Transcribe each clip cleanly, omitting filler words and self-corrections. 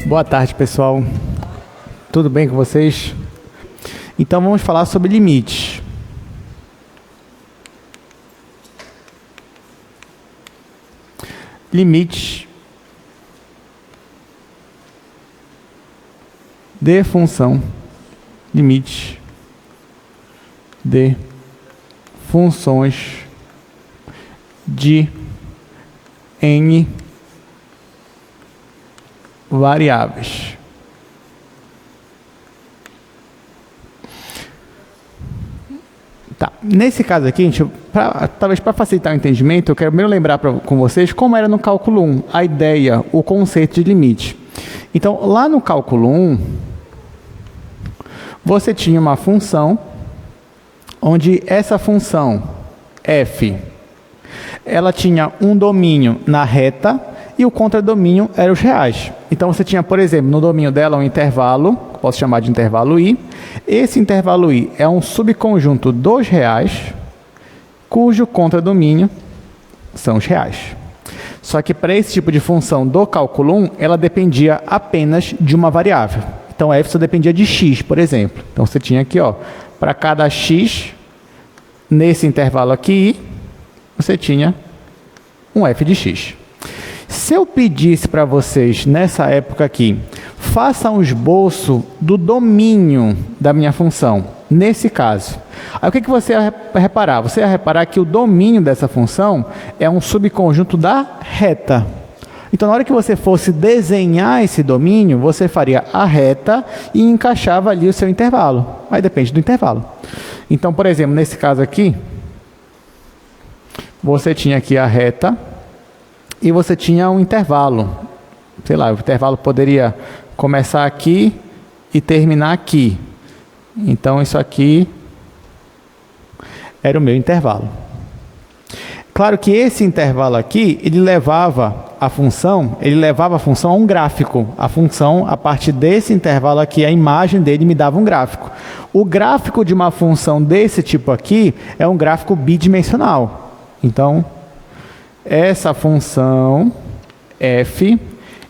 Boa tarde, pessoal. Tudo bem com vocês? Então vamos falar sobre limites. Limites de função. Limites de funções de N variáveis. Tá. Nesse caso aqui, talvez para facilitar o entendimento, eu quero primeiro lembrar com vocês como era no cálculo 1, a ideia, o conceito de limite. Então, lá no cálculo 1, você tinha uma função, onde essa função f, ela tinha um domínio na reta e o contradomínio era os reais. Então, você tinha, por exemplo, no domínio dela um intervalo, posso chamar de intervalo i. Esse intervalo i é um subconjunto dos reais, cujo contradomínio são os reais. Só que para esse tipo de função do cálculo 1, ela dependia apenas de uma variável. Então, f só dependia de x, por exemplo. Então, você tinha aqui, para cada x, nesse intervalo aqui i, você tinha um f de x. Se eu pedisse para vocês, nessa época aqui, faça um esboço do domínio da minha função, nesse caso. Aí o que você ia reparar? Você ia reparar que o domínio dessa função é um subconjunto da reta. Então, na hora que você fosse desenhar esse domínio, você faria a reta e encaixava ali o seu intervalo. Aí depende do intervalo. Então, por exemplo, nesse caso aqui, você tinha aqui a reta e você tinha um intervalo. Sei lá, o intervalo poderia começar aqui e terminar aqui. Então, isso aqui era o meu intervalo. Claro que esse intervalo aqui, ele levava a função a um gráfico. A função, a partir desse intervalo aqui, a imagem dele me dava um gráfico. O gráfico de uma função desse tipo aqui é um gráfico bidimensional. Então, essa função f,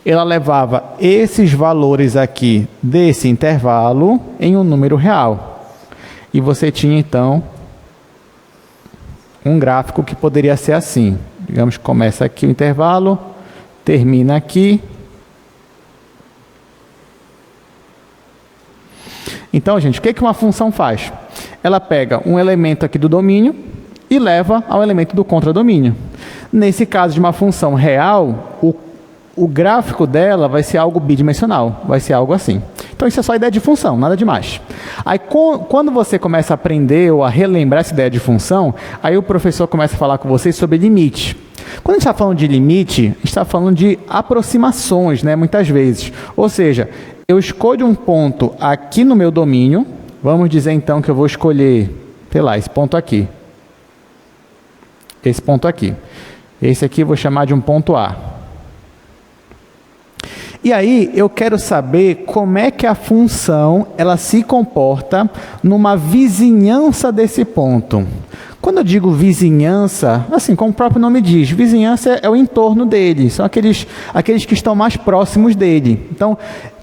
ela levava esses valores aqui desse intervalo em um número real. E você tinha, então, um gráfico que poderia ser assim. Digamos que começa aqui o intervalo, termina aqui. Então, gente, o que uma função faz? Ela pega um elemento aqui do domínio e leva ao elemento do contradomínio. Nesse caso de uma função real, o gráfico dela vai ser algo bidimensional, vai ser algo assim. Então, isso é só a ideia de função, nada demais. Aí, quando você começa a aprender ou a relembrar essa ideia de função, aí o professor começa a falar com vocês sobre limite. Quando a gente está falando de limite, a gente está falando de aproximações, né, muitas vezes. Ou seja, eu escolho um ponto aqui no meu domínio, vamos dizer então que eu vou escolher, sei lá, esse ponto aqui. Esse ponto aqui. Esse aqui eu vou chamar de um ponto A. E aí, eu quero saber como é que a função ela se comporta numa vizinhança desse ponto. Quando eu digo vizinhança, assim, como o próprio nome diz, vizinhança é o entorno dele, são aqueles que estão mais próximos dele. Então,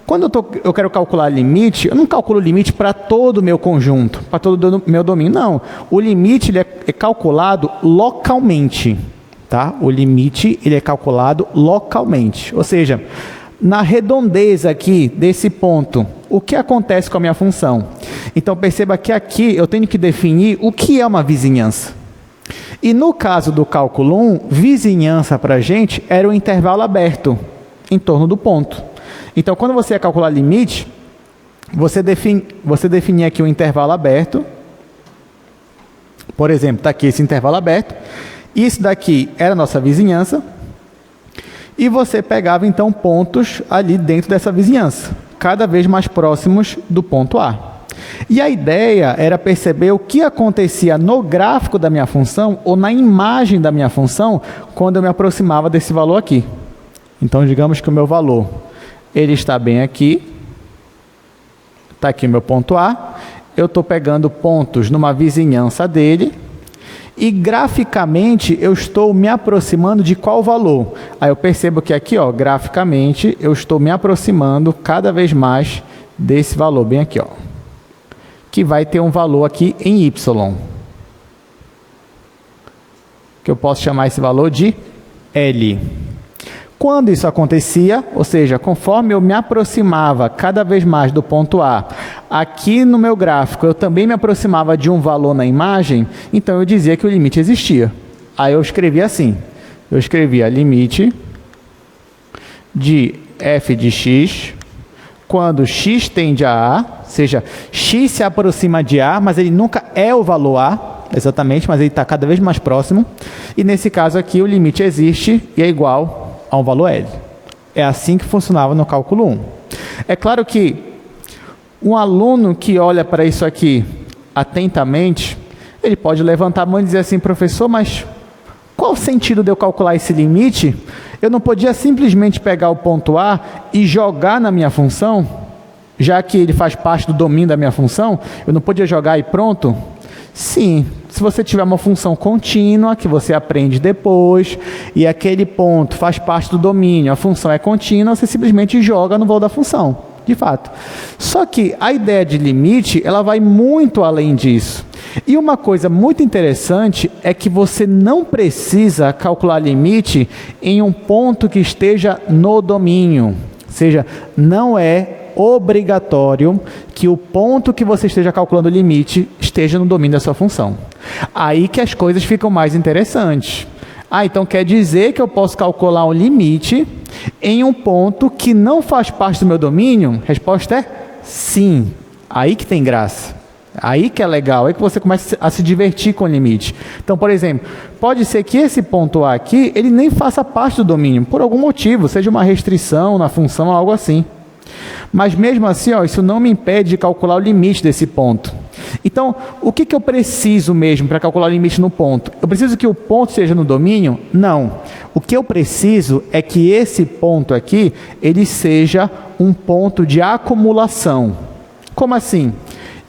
quando eu quero calcular limite, eu não calculo limite para todo o meu conjunto, para todo o meu domínio, não. O limite ele é calculado localmente, tá? O limite ele é calculado localmente, ou seja, na redondeza aqui desse ponto, o que acontece com a minha função? Então, perceba que aqui eu tenho que definir o que é uma vizinhança. E no caso do cálculo 1, vizinhança para a gente era o intervalo aberto em torno do ponto. Então, quando você ia calcular limite, você definia aqui o intervalo aberto. Por exemplo, está aqui esse intervalo aberto. Isso daqui era a nossa vizinhança. E você pegava, então, pontos ali dentro dessa vizinhança, cada vez mais próximos do ponto A. E a ideia era perceber o que acontecia no gráfico da minha função ou na imagem da minha função quando eu me aproximava desse valor aqui. Então, digamos que o meu valor ele está bem aqui. Está aqui o meu ponto A. Eu estou pegando pontos numa vizinhança dele. E graficamente eu estou me aproximando de qual valor? Aí eu percebo que aqui, ó, graficamente, eu estou me aproximando cada vez mais desse valor, bem aqui, ó, que vai ter um valor aqui em Y, que eu posso chamar esse valor de L. Quando isso acontecia, ou seja, conforme eu me aproximava cada vez mais do ponto A, aqui no meu gráfico eu também me aproximava de um valor na imagem, então eu dizia que o limite existia. Aí eu escrevia assim, eu escrevia limite de f de x, quando x tende a A, ou seja, x se aproxima de A, mas ele nunca é o valor A, exatamente, mas ele está cada vez mais próximo, e nesse caso aqui o limite existe e é igual a um valor L. É assim que funcionava no cálculo 1. É claro que um aluno que olha para isso aqui atentamente, ele pode levantar a mão e dizer assim, professor, mas qual o sentido de eu calcular esse limite? Eu não podia simplesmente pegar o ponto A e jogar na minha função, já que ele faz parte do domínio da minha função, eu não podia jogar e pronto? Sim, se você tiver uma função contínua, que você aprende depois, e aquele ponto faz parte do domínio, a função é contínua, você simplesmente joga no valor da função, de fato. Só que a ideia de limite, ela vai muito além disso. E uma coisa muito interessante é que você não precisa calcular limite em um ponto que esteja no domínio. Ou seja, não é obrigatório que o ponto que você esteja calculando o limite esteja no domínio da sua função. Aí que as coisas ficam mais interessantes. Então quer dizer que eu posso calcular um limite em um ponto que não faz parte do meu domínio? Resposta é sim. Aí que tem graça. Aí que é legal, aí que você começa a se divertir com o limite. Então, por exemplo, pode ser que esse ponto A aqui, ele nem faça parte do domínio, por algum motivo, seja uma restrição na função, algo assim. Mas mesmo assim, ó, isso não me impede de calcular o limite desse ponto. Então, o que eu preciso mesmo para calcular o limite no ponto? Eu preciso que o ponto esteja no domínio? Não. O que eu preciso é que esse ponto aqui, ele seja um ponto de acumulação. Como assim?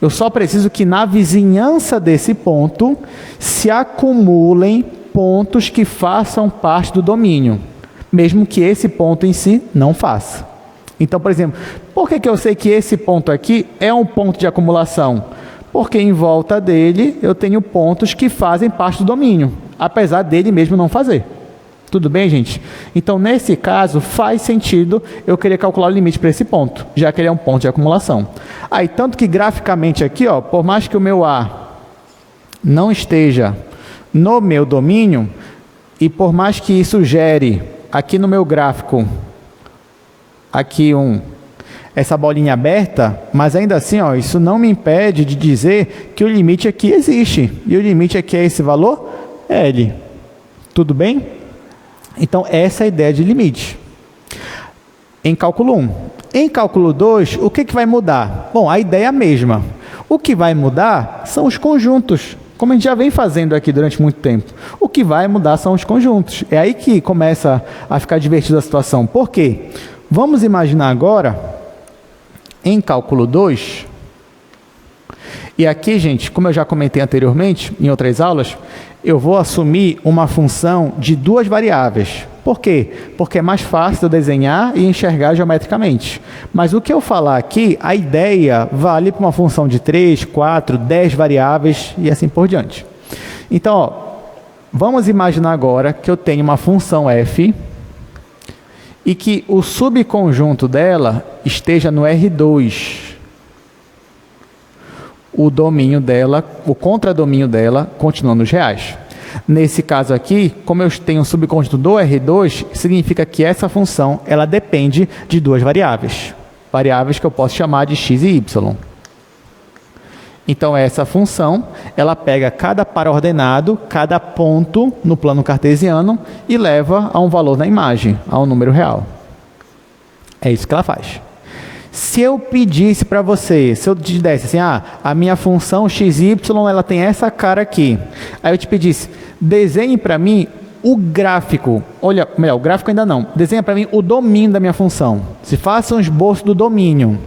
Eu só preciso que na vizinhança desse ponto se acumulem pontos que façam parte do domínio, mesmo que esse ponto em si não faça. Então, por exemplo, por que eu sei que esse ponto aqui é um ponto de acumulação? Porque em volta dele eu tenho pontos que fazem parte do domínio, apesar dele mesmo não fazer. Tudo bem, gente? Então, nesse caso, faz sentido eu querer calcular o limite para esse ponto, já que ele é um ponto de acumulação. Aí, tanto que graficamente aqui, ó, por mais que o meu A não esteja no meu domínio, e por mais que isso gere aqui no meu gráfico, aqui essa bolinha aberta, mas ainda assim, ó, isso não me impede de dizer que o limite aqui existe. E o limite aqui é esse valor L. Tudo bem? Então, essa é a ideia de limite. Em cálculo 1. Em cálculo 2, o que vai mudar? Bom, a ideia é a mesma. O que vai mudar são os conjuntos, como a gente já vem fazendo aqui durante muito tempo. O que vai mudar são os conjuntos. É aí que começa a ficar divertida a situação. Por quê? Vamos imaginar agora, em cálculo 2, e aqui, gente, como eu já comentei anteriormente, em outras aulas, eu vou assumir uma função de duas variáveis. Por quê? Porque é mais fácil eu desenhar e enxergar geometricamente. Mas o que eu falar aqui, a ideia vale para uma função de 3, 4, 10 variáveis e assim por diante. Então, ó, vamos imaginar agora que eu tenho uma função f e que o subconjunto dela esteja no R2. O domínio dela, o contradomínio dela, continua nos reais. Nesse caso aqui, como eu tenho um subconjunto do R2, significa que essa função ela depende de duas variáveis. Variáveis que eu posso chamar de x e y. Então, essa função, ela pega cada par ordenado, cada ponto no plano cartesiano e leva a um valor na imagem, a um número real. É isso que ela faz. Se eu pedisse para você, se eu te desse assim, a minha função xy, ela tem essa cara aqui. Aí eu te pedisse, desenhe para mim o gráfico. Olha, melhor, o gráfico ainda não. Desenha para mim o domínio da minha função. Se faça um esboço do domínio.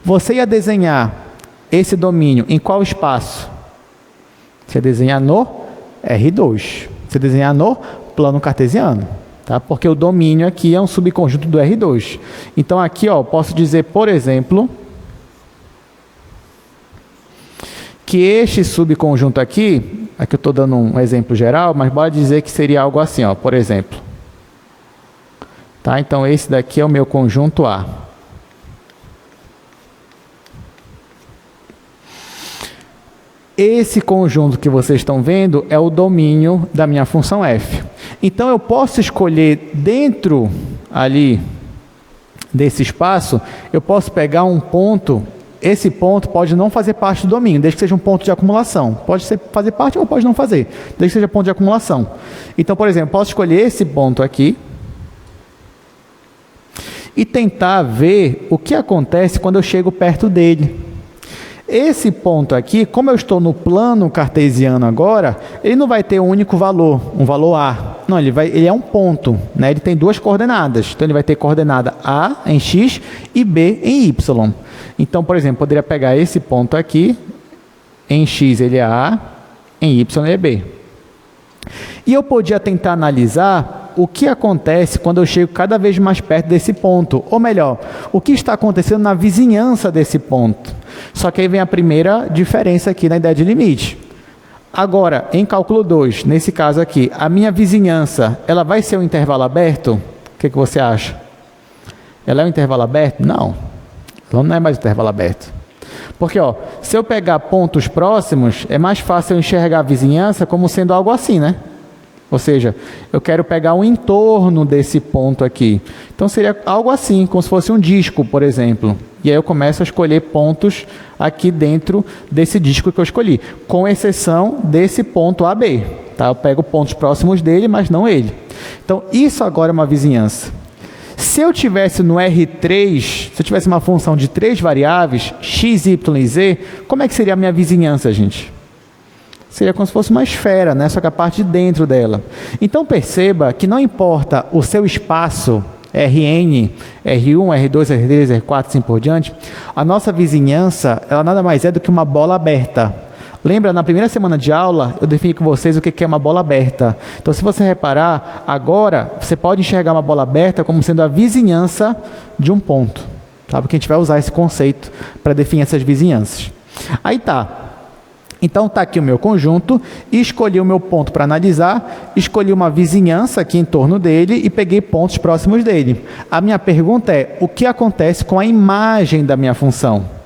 Você ia desenhar esse domínio em qual espaço? Você ia desenhar no R2. Você desenhar no plano cartesiano, tá? Porque o domínio aqui é um subconjunto do R2. Então aqui, ó, posso dizer, por exemplo, que este subconjunto aqui eu estou dando um exemplo geral, mas bora dizer que seria algo assim, ó, por exemplo. Tá? Então esse daqui é o meu conjunto A. Esse conjunto que vocês estão vendo é o domínio da minha função f. Então eu posso escolher dentro ali desse espaço, eu posso pegar um ponto. Esse ponto pode não fazer parte do domínio, desde que seja um ponto de acumulação. Pode fazer parte ou pode não fazer, desde que seja ponto de acumulação. Então, por exemplo, posso escolher esse ponto aqui e tentar ver o que acontece quando eu chego perto dele. Esse ponto aqui, como eu estou no plano cartesiano agora, ele não vai ter um único valor, um valor A. Não, ele é um ponto, né? Ele tem duas coordenadas. Então, ele vai ter coordenada A em X e B em Y. Então, por exemplo, poderia pegar esse ponto aqui, em X ele é A, em Y ele é B. E eu podia tentar analisar o que acontece quando eu chego cada vez mais perto desse ponto. Ou melhor, o que está acontecendo na vizinhança desse ponto. Só que aí vem a primeira diferença aqui na ideia de limite. Agora, em cálculo 2, nesse caso aqui, a minha vizinhança, ela vai ser um intervalo aberto? O que você acha? Ela é um intervalo aberto? Não. Ela não é mais um intervalo aberto. Porque, ó, se eu pegar pontos próximos, é mais fácil eu enxergar a vizinhança como sendo algo assim, né? Ou seja, eu quero pegar o entorno desse ponto aqui. Então, seria algo assim, como se fosse um disco, por exemplo. E aí eu começo a escolher pontos aqui dentro desse disco que eu escolhi, com exceção desse ponto AB. Tá? Eu pego pontos próximos dele, mas não ele. Então, isso agora é uma vizinhança. Se eu tivesse no R3, se eu tivesse uma função de 3 variáveis, x, y e z, como é que seria a minha vizinhança, gente? Seria como se fosse uma esfera, né? Só que a parte de dentro dela. Então perceba que não importa o seu espaço, Rn, R1, R2, R3, R4, assim por diante, a nossa vizinhança, ela nada mais é do que uma bola aberta. Lembra, na primeira semana de aula, eu defini com vocês o que é uma bola aberta. Então, se você reparar, agora, você pode enxergar uma bola aberta como sendo a vizinhança de um ponto. Tá? Porque a gente vai usar esse conceito para definir essas vizinhanças. Aí tá. Então, está aqui o meu conjunto, escolhi o meu ponto para analisar, escolhi uma vizinhança aqui em torno dele e peguei pontos próximos dele. A minha pergunta é, o que acontece com a imagem da minha função?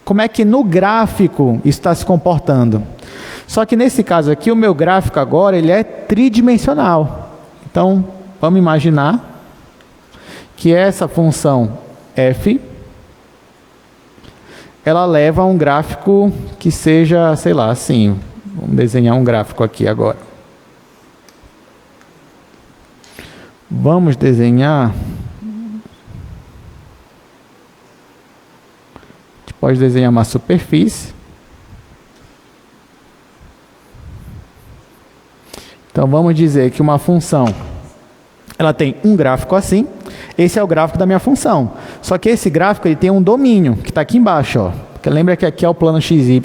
Como é que no gráfico isso está se comportando? Só que nesse caso aqui, o meu gráfico agora ele é tridimensional. Então, vamos imaginar que essa função f, ela leva a um gráfico que seja, sei lá, assim. Vamos desenhar um gráfico aqui agora. Vamos desenhar... Pode desenhar uma superfície. Então, vamos dizer que uma função, ela tem um gráfico assim. Esse é o gráfico da minha função. Só que esse gráfico ele tem um domínio, que está aqui embaixo. Ó. Porque lembra que aqui é o plano XY.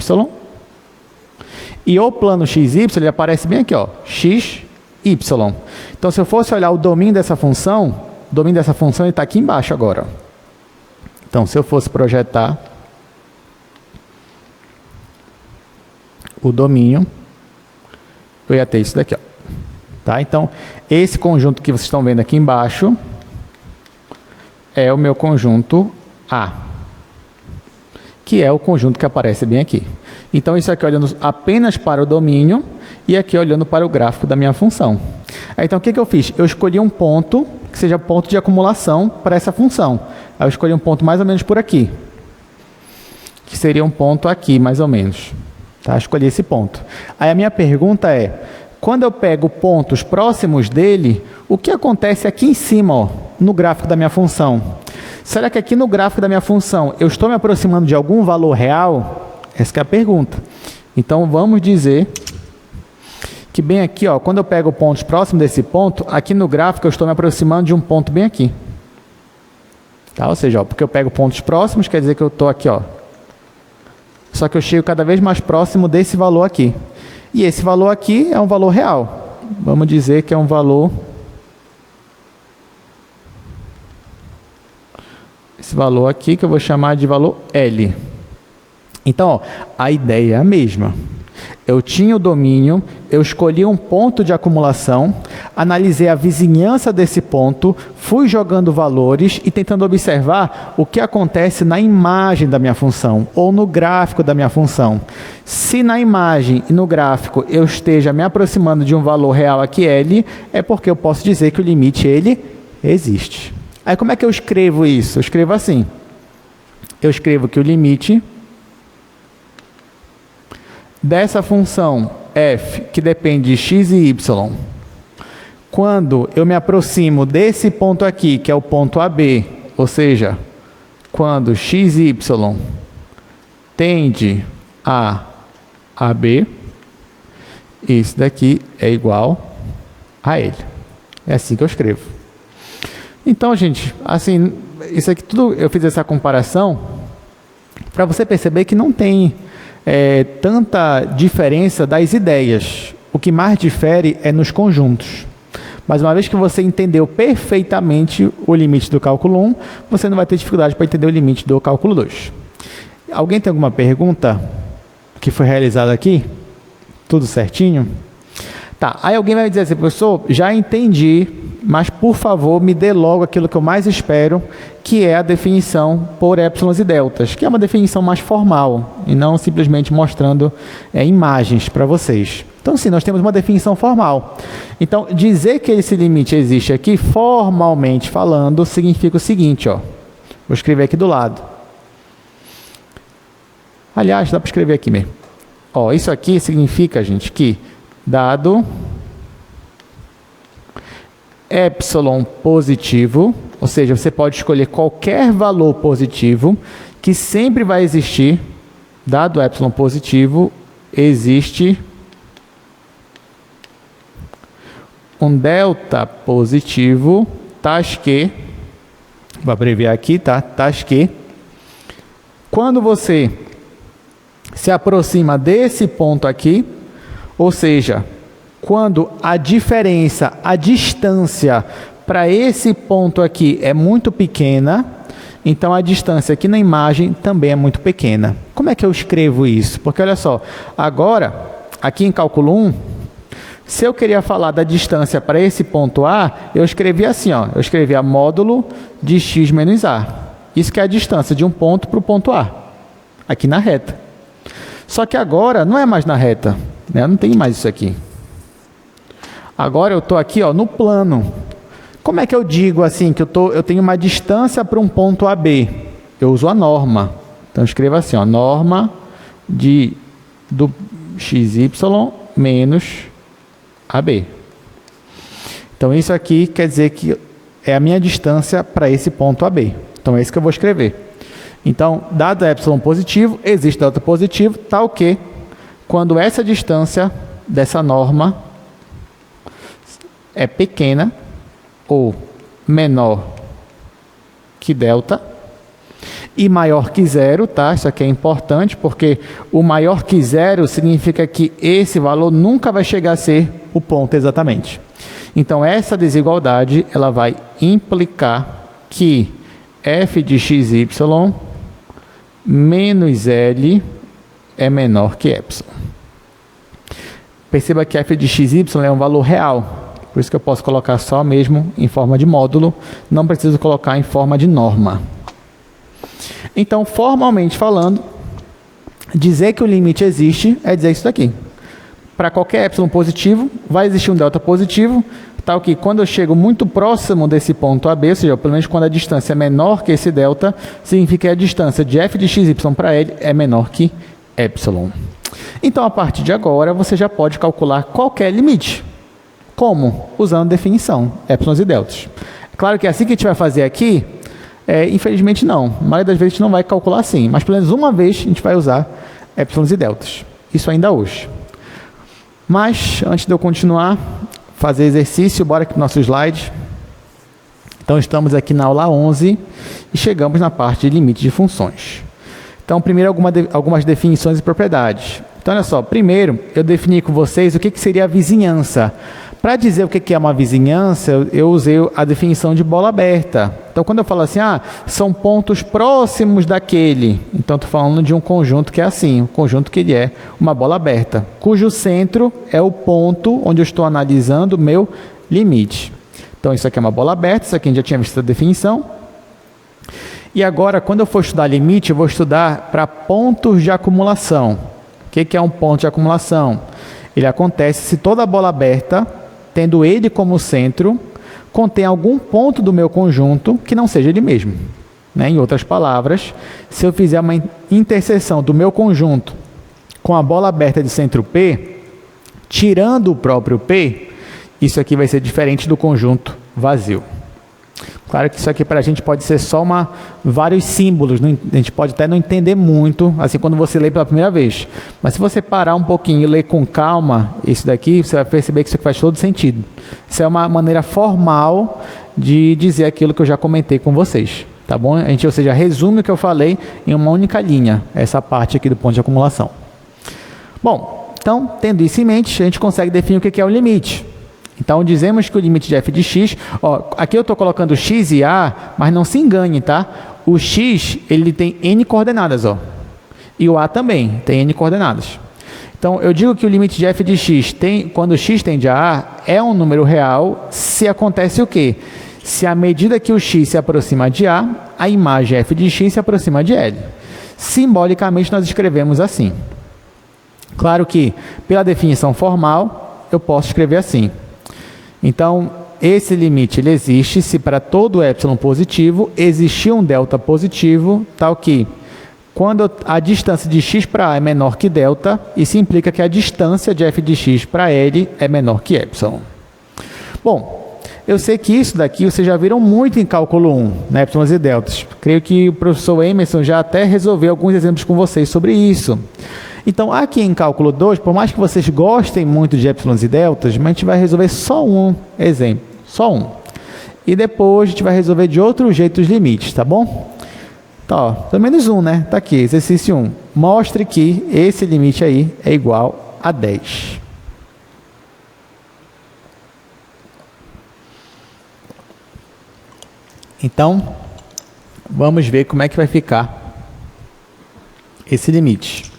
E o plano XY, ele aparece bem aqui, ó, XY. Então, se eu fosse olhar o domínio dessa função, ele está aqui embaixo agora. Ó. Então, se eu fosse projetar o domínio, eu ia ter isso daqui, ó. Tá? Então, esse conjunto que vocês estão vendo aqui embaixo é o meu conjunto A, que é o conjunto que aparece bem aqui. Então, isso aqui olhando apenas para o domínio e aqui olhando para o gráfico da minha função. Então, o que eu fiz? Eu escolhi um ponto que seja ponto de acumulação para essa função. Aí eu escolhi um ponto mais ou menos por aqui, que seria um ponto aqui, mais ou menos. Tá? Escolhi esse ponto. Aí a minha pergunta é, quando eu pego pontos próximos dele, o que acontece aqui em cima, ó, no gráfico da minha função? Será que aqui no gráfico da minha função eu estou me aproximando de algum valor real? Essa é a pergunta. Então vamos dizer que bem aqui, ó, quando eu pego pontos próximos desse ponto, aqui no gráfico eu estou me aproximando de um ponto bem aqui. Tá? Ou seja, ó, porque eu pego pontos próximos, quer dizer que eu estou aqui, ó. Só que eu chego cada vez mais próximo desse valor aqui. E esse valor aqui é um valor real. Vamos dizer que é um valor... Esse valor aqui que eu vou chamar de valor L. Então, ó, a ideia é a mesma. Eu tinha o domínio, eu escolhi um ponto de acumulação, analisei a vizinhança desse ponto, fui jogando valores e tentando observar o que acontece na imagem da minha função ou no gráfico da minha função. Se na imagem e no gráfico eu esteja me aproximando de um valor real aqui, L, é porque eu posso dizer que o limite ele existe. Aí como é que eu escrevo isso? Eu escrevo assim. Eu escrevo que o limite dessa função f, que depende de x e y, quando eu me aproximo desse ponto aqui, que é o ponto AB, ou seja, quando x e y tende a AB, isso daqui é igual a ele. É assim que eu escrevo. Então, gente, assim, isso aqui tudo, eu fiz essa comparação para você perceber que não tem tanta diferença das ideias. O que mais difere é nos conjuntos. Mas uma vez que você entendeu perfeitamente o limite do cálculo 1, você não vai ter dificuldade para entender o limite do cálculo 2. Alguém tem alguma pergunta que foi realizada aqui? Tudo certinho? Tá, aí alguém vai dizer assim, professor, já entendi, mas por favor me dê logo aquilo que eu mais espero, que é a definição por épsilons e deltas, que é uma definição mais formal, e não simplesmente mostrando imagens para vocês. Então sim, nós temos uma definição formal. Então, dizer que esse limite existe aqui, formalmente falando, significa o seguinte, ó. Vou escrever aqui do lado. Aliás, dá para escrever aqui mesmo. Ó, isso aqui significa, gente, que dado epsilon positivo, ou seja, você pode escolher qualquer valor positivo, que sempre vai existir, dado epsilon positivo, existe um delta positivo, tais que, vou abreviar aqui, tá? Tais que, quando você se aproxima desse ponto aqui, ou seja, quando a diferença, a distância para esse ponto aqui é muito pequena, então a distância aqui na imagem também é muito pequena. Como é que eu escrevo isso? Porque olha só, agora, aqui em cálculo 1, se eu queria falar da distância para esse ponto A, eu escrevi assim, ó, eu escrevia módulo de x menos A. Isso que é a distância de um ponto para o ponto A, aqui na reta. Só que agora não é mais na reta, né? Não tem mais isso aqui. Agora eu estou aqui, ó, no plano. Como é que eu digo assim, que eu tenho uma distância para um ponto AB? Eu uso a norma. Então eu escrevo assim, ó, norma do xy menos AB. Então isso aqui quer dizer que é a minha distância para esse ponto AB. Então é isso que eu vou escrever. Então, dado epsilon positivo, existe delta positivo, tal que, quando essa distância dessa norma é pequena ou menor que delta e maior que zero, tá? Isso aqui é importante, porque o maior que zero significa que esse valor nunca vai chegar a ser o ponto exatamente. Então, essa desigualdade, ela vai implicar que f de xy menos L é menor que epsilon. Perceba que f de xy é um valor real, por isso que eu posso colocar só mesmo em forma de módulo, não preciso colocar em forma de norma. Então, formalmente falando, dizer que o limite existe é dizer isso daqui. Para qualquer epsilon positivo, vai existir um delta positivo, tal que quando eu chego muito próximo desse ponto AB, ou seja, pelo menos quando a distância é menor que esse delta, significa que a distância de f de xy para L é menor que epsilon. Então, a partir de agora, você já pode calcular qualquer limite. Como? Usando definição, épsilons e deltas. Claro que assim que a gente vai fazer aqui, infelizmente não. A maioria das vezes a gente não vai calcular assim, mas pelo menos uma vez a gente vai usar épsilons e deltas. Isso ainda hoje. Mas, antes de eu continuar, fazer exercício, bora aqui para o nosso slide. Então, estamos aqui na aula 11 e chegamos na parte de limite de funções. Então, primeiro algumas definições e propriedades. Então, olha só, primeiro eu defini com vocês o que seria a vizinhança. Para dizer o que é uma vizinhança, eu usei a definição de bola aberta. Então, quando eu falo assim, são pontos próximos daquele, então estou falando de um conjunto que é assim, um conjunto que ele é uma bola aberta, cujo centro é o ponto onde eu estou analisando o meu limite. Então, isso aqui é uma bola aberta, isso aqui a gente já tinha visto a definição. E agora, quando eu for estudar limite, eu vou estudar para pontos de acumulação. O que é um ponto de acumulação? Ele acontece se toda bola aberta, tendo ele como centro, contém algum ponto do meu conjunto que não seja ele mesmo. Em outras palavras, se eu fizer uma interseção do meu conjunto com a bola aberta de centro P, tirando o próprio P, isso aqui vai ser diferente do conjunto vazio. Claro que isso aqui para a gente pode ser só vários símbolos, a gente pode até não entender muito, assim quando você lê pela primeira vez. Mas se você parar um pouquinho e ler com calma isso daqui, você vai perceber que isso aqui faz todo sentido. Isso é uma maneira formal de dizer aquilo que eu já comentei com vocês, tá bom? Ou seja, resume o que eu falei em uma única linha, essa parte aqui do ponto de acumulação. Bom, então, tendo isso em mente, a gente consegue definir o que é o limite. Então, dizemos que o limite de f de x, aqui eu estou colocando x e a, mas não se engane, tá? O x, ele tem n coordenadas, e o a também tem n coordenadas. Então, eu digo que o limite de f de x, quando x tende a a, é um número real se acontece o quê? Se à medida que o x se aproxima de a imagem f de x se aproxima de L. Simbolicamente, nós escrevemos assim. Claro que, pela definição formal, eu posso escrever assim. Então, esse limite ele existe se para todo epsilon positivo existir um delta positivo, tal que quando a distância de x para a é menor que delta, isso implica que a distância de f de x para L é menor que epsilon. Bom, eu sei que isso daqui vocês já viram muito em cálculo 1, epsilons e deltas. Creio que o professor Emerson já até resolveu alguns exemplos com vocês sobre isso. Então, aqui em cálculo 2, por mais que vocês gostem muito de epsilons e deltas, mas a gente vai resolver só um exemplo, só um. E depois a gente vai resolver de outro jeito os limites, tá bom? Então, pelo menos um, né? Tá aqui, exercício 1. Mostre que esse limite aí é igual a 10. Então, vamos ver como é que vai ficar esse limite.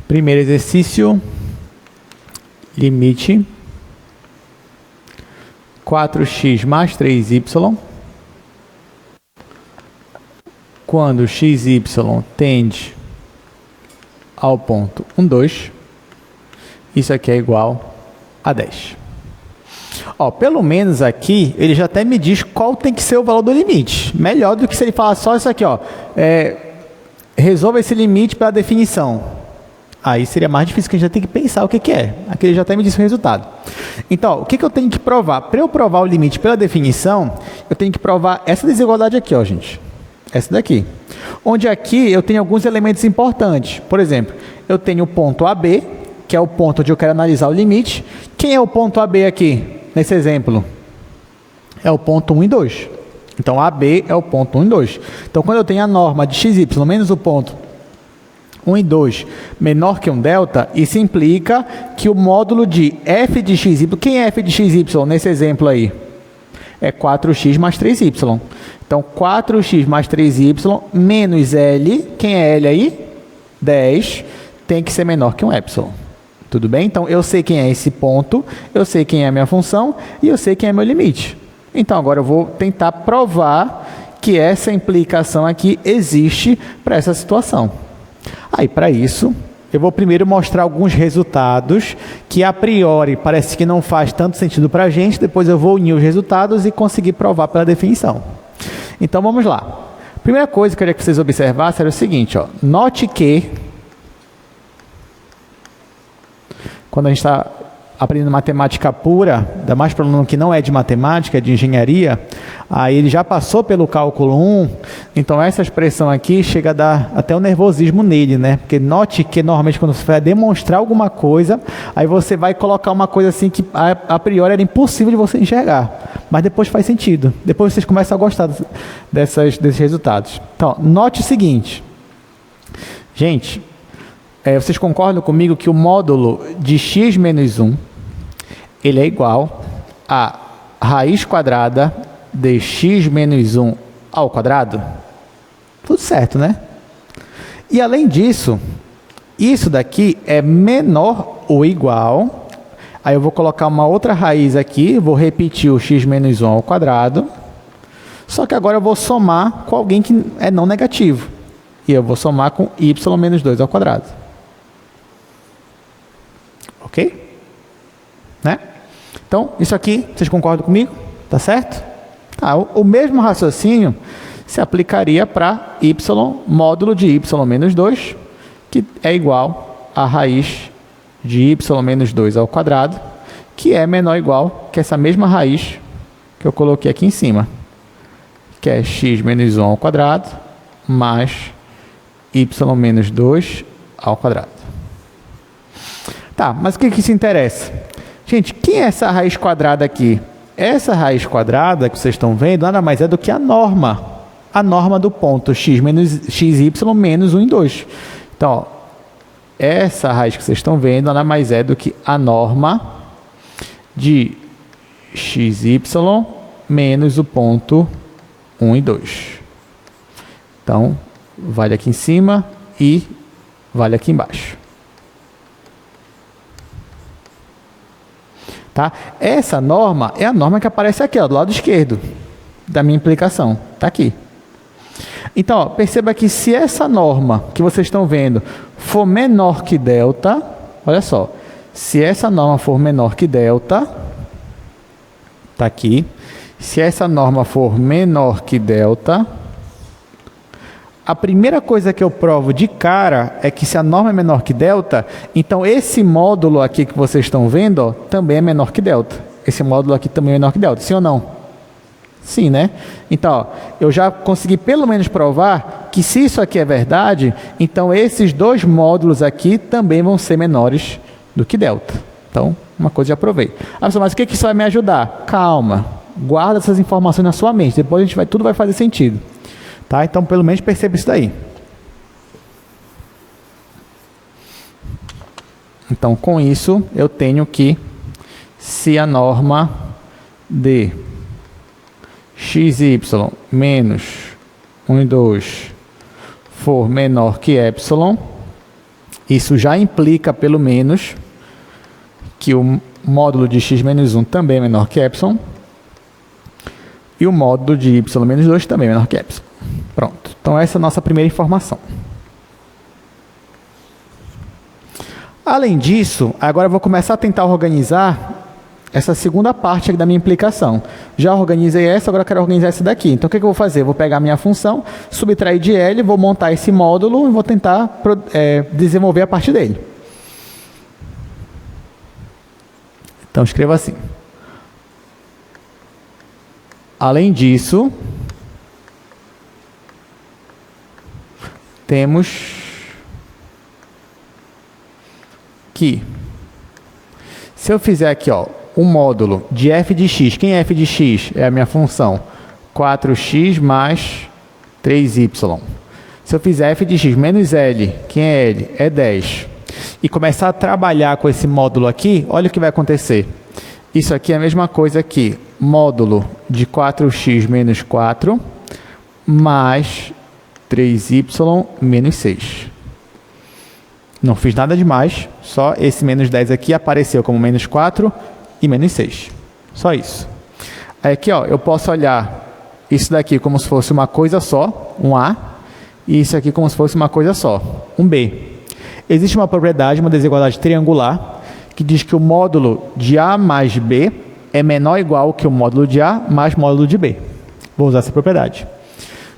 Primeiro exercício, limite 4x mais 3y, quando x e y tende ao ponto 1, 2, isso aqui é igual a 10. Pelo menos aqui, ele já até me diz qual tem que ser o valor do limite. Melhor do que se ele falar só isso aqui, resolva esse limite pela definição. Aí seria mais difícil, que a gente já tem que pensar o que é. Aqui ele já até me disse o resultado. Então, o que eu tenho que provar? Para eu provar o limite pela definição, eu tenho que provar essa desigualdade aqui, gente. Essa daqui. Onde aqui eu tenho alguns elementos importantes. Por exemplo, eu tenho o ponto AB, que é o ponto onde eu quero analisar o limite. Quem é o ponto AB aqui, nesse exemplo? É o ponto 1 e 2. Então, AB é o ponto 1 e 2. Então, quando eu tenho a norma de xy menos o ponto 1 e 2 menor que um delta, isso implica que o módulo de f de xy, quem é f de xy nesse exemplo aí? É 4x mais 3y. Então, 4x mais 3y menos L, quem é L aí? 10, tem que ser menor que um epsilon. Tudo bem? Então, eu sei quem é esse ponto, eu sei quem é a minha função e eu sei quem é meu limite. Então, agora eu vou tentar provar que essa implicação aqui existe para essa situação. Aí, para isso, eu vou primeiro mostrar alguns resultados que, a priori, parece que não faz tanto sentido para a gente. Depois eu vou unir os resultados e conseguir provar pela definição. Então, vamos lá. Primeira coisa que eu queria que vocês observassem era o seguinte. Note que, quando a gente está aprendendo matemática pura, ainda mais para um aluno que não é de matemática, é de engenharia, aí ele já passou pelo cálculo 1, então essa expressão aqui chega a dar até um nervosismo nele, né? Porque note que normalmente quando você vai demonstrar alguma coisa, aí você vai colocar uma coisa assim que a priori era impossível de você enxergar, mas depois faz sentido, depois vocês começam a gostar desses resultados. Então, note o seguinte, gente, vocês concordam comigo que o módulo de x menos 1, ele é igual a raiz quadrada de x menos 1 ao quadrado? Tudo certo, né? E além disso, isso daqui é menor ou igual, aí eu vou colocar uma outra raiz aqui, vou repetir o x menos 1 ao quadrado, só que agora eu vou somar com alguém que é não negativo, e eu vou somar com y menos 2 ao quadrado. Ok? Né? Então, isso aqui, vocês concordam comigo? Tá certo? Tá, o mesmo raciocínio se aplicaria para y módulo de y menos 2, que é igual a raiz de y menos 2 ao quadrado, que é menor ou igual que essa mesma raiz que eu coloquei aqui em cima, que é x menos 1 ao quadrado mais y menos 2 ao quadrado. Tá, mas o que isso interessa? Gente, quem é essa raiz quadrada aqui? Essa raiz quadrada que vocês estão vendo nada mais é do que a norma do ponto xy menos 1 e 2. Então, ó, essa raiz que vocês estão vendo nada mais é do que a norma de xy menos o ponto 1 e 2. Então, vale aqui em cima e vale aqui embaixo. Tá? Essa norma é a norma que aparece aqui, ó, do lado esquerdo da minha implicação. Está aqui. Então, ó, perceba que se essa norma que vocês estão vendo for menor que delta, olha só, se essa norma for menor que delta, está aqui, se essa norma for menor que delta, a primeira coisa que eu provo de cara é que se a norma é menor que delta, então esse módulo aqui que vocês estão vendo, ó, também é menor que delta. Esse módulo aqui também é menor que delta, sim ou não? Sim, né? Então, ó, eu já consegui pelo menos provar que se isso aqui é verdade, então esses dois módulos aqui também vão ser menores do que delta. Então, uma coisa já provei. Mas o que isso vai me ajudar? Calma, guarda essas informações na sua mente, depois tudo vai fazer sentido. Tá? Então, pelo menos perceba isso daí. Então, com isso, eu tenho que, se a norma de xy menos 1 e 2 for menor que epsilon, isso já implica, pelo menos, que o módulo de x menos 1 também é menor que epsilon, e o módulo de y menos 2 também é menor que epsilon. Pronto. Então, essa é a nossa primeira informação. Além disso, agora eu vou começar a tentar organizar essa segunda parte aqui da minha implicação. Já organizei essa, agora eu quero organizar essa daqui. Então, o que eu vou fazer? Eu vou pegar a minha função, subtrair de L, vou montar esse módulo e vou tentar desenvolver a partir dele. Então, escreva assim. Além disso, temos que, se eu fizer aqui, ó, um módulo de f de x, quem é f de x? É a minha função 4x mais 3y. Se eu fizer f de x menos L, quem é L? É 10. E começar a trabalhar com esse módulo aqui, olha o que vai acontecer. Isso aqui é a mesma coisa que módulo de 4x menos 4 mais 3y menos 6. Não fiz nada demais, só esse menos 10 aqui apareceu como menos 4 e menos 6. Só isso. Aí aqui, ó, eu posso olhar isso daqui como se fosse uma coisa só, um A, e isso aqui como se fosse uma coisa só, um B. Existe uma propriedade, uma desigualdade triangular, que diz que o módulo de A mais B é menor ou igual que o módulo de A mais módulo de B. Vou usar essa propriedade.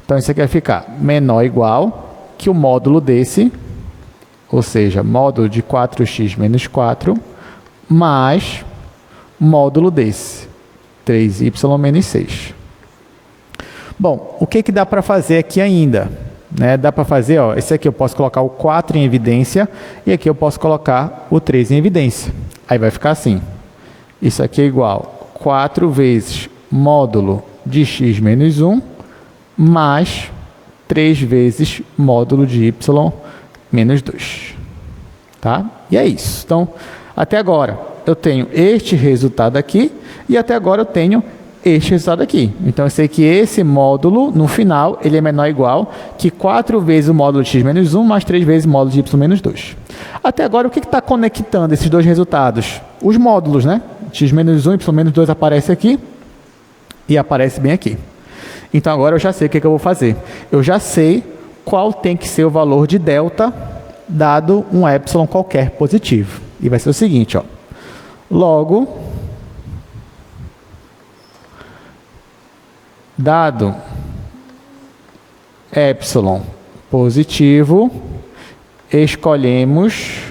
Então, isso aqui vai ficar menor ou igual que o módulo desse, ou seja, módulo de 4x menos 4, mais módulo desse, 3y menos 6. Bom, o que dá para fazer aqui ainda? Né? Dá para fazer, ó, esse aqui eu posso colocar o 4 em evidência e aqui eu posso colocar o 3 em evidência. Aí vai ficar assim. Isso aqui é igual a 4 vezes módulo de x menos 1 mais 3 vezes módulo de y menos 2. Tá? E é isso. Então, até agora eu tenho este resultado aqui e até agora eu tenho este resultado aqui. Então, eu sei que esse módulo, no final, ele é menor ou igual que 4 vezes o módulo de x menos 1 mais 3 vezes o módulo de y menos 2. Até agora, o que está conectando esses dois resultados? Os módulos, né? X menos 1 e y menos 2 aparece aqui e aparece bem aqui. Então, agora eu já sei o que eu vou fazer. Eu já sei qual tem que ser o valor de delta dado um epsilon qualquer positivo. E vai ser o seguinte, ó. Logo, dado epsilon positivo, escolhemos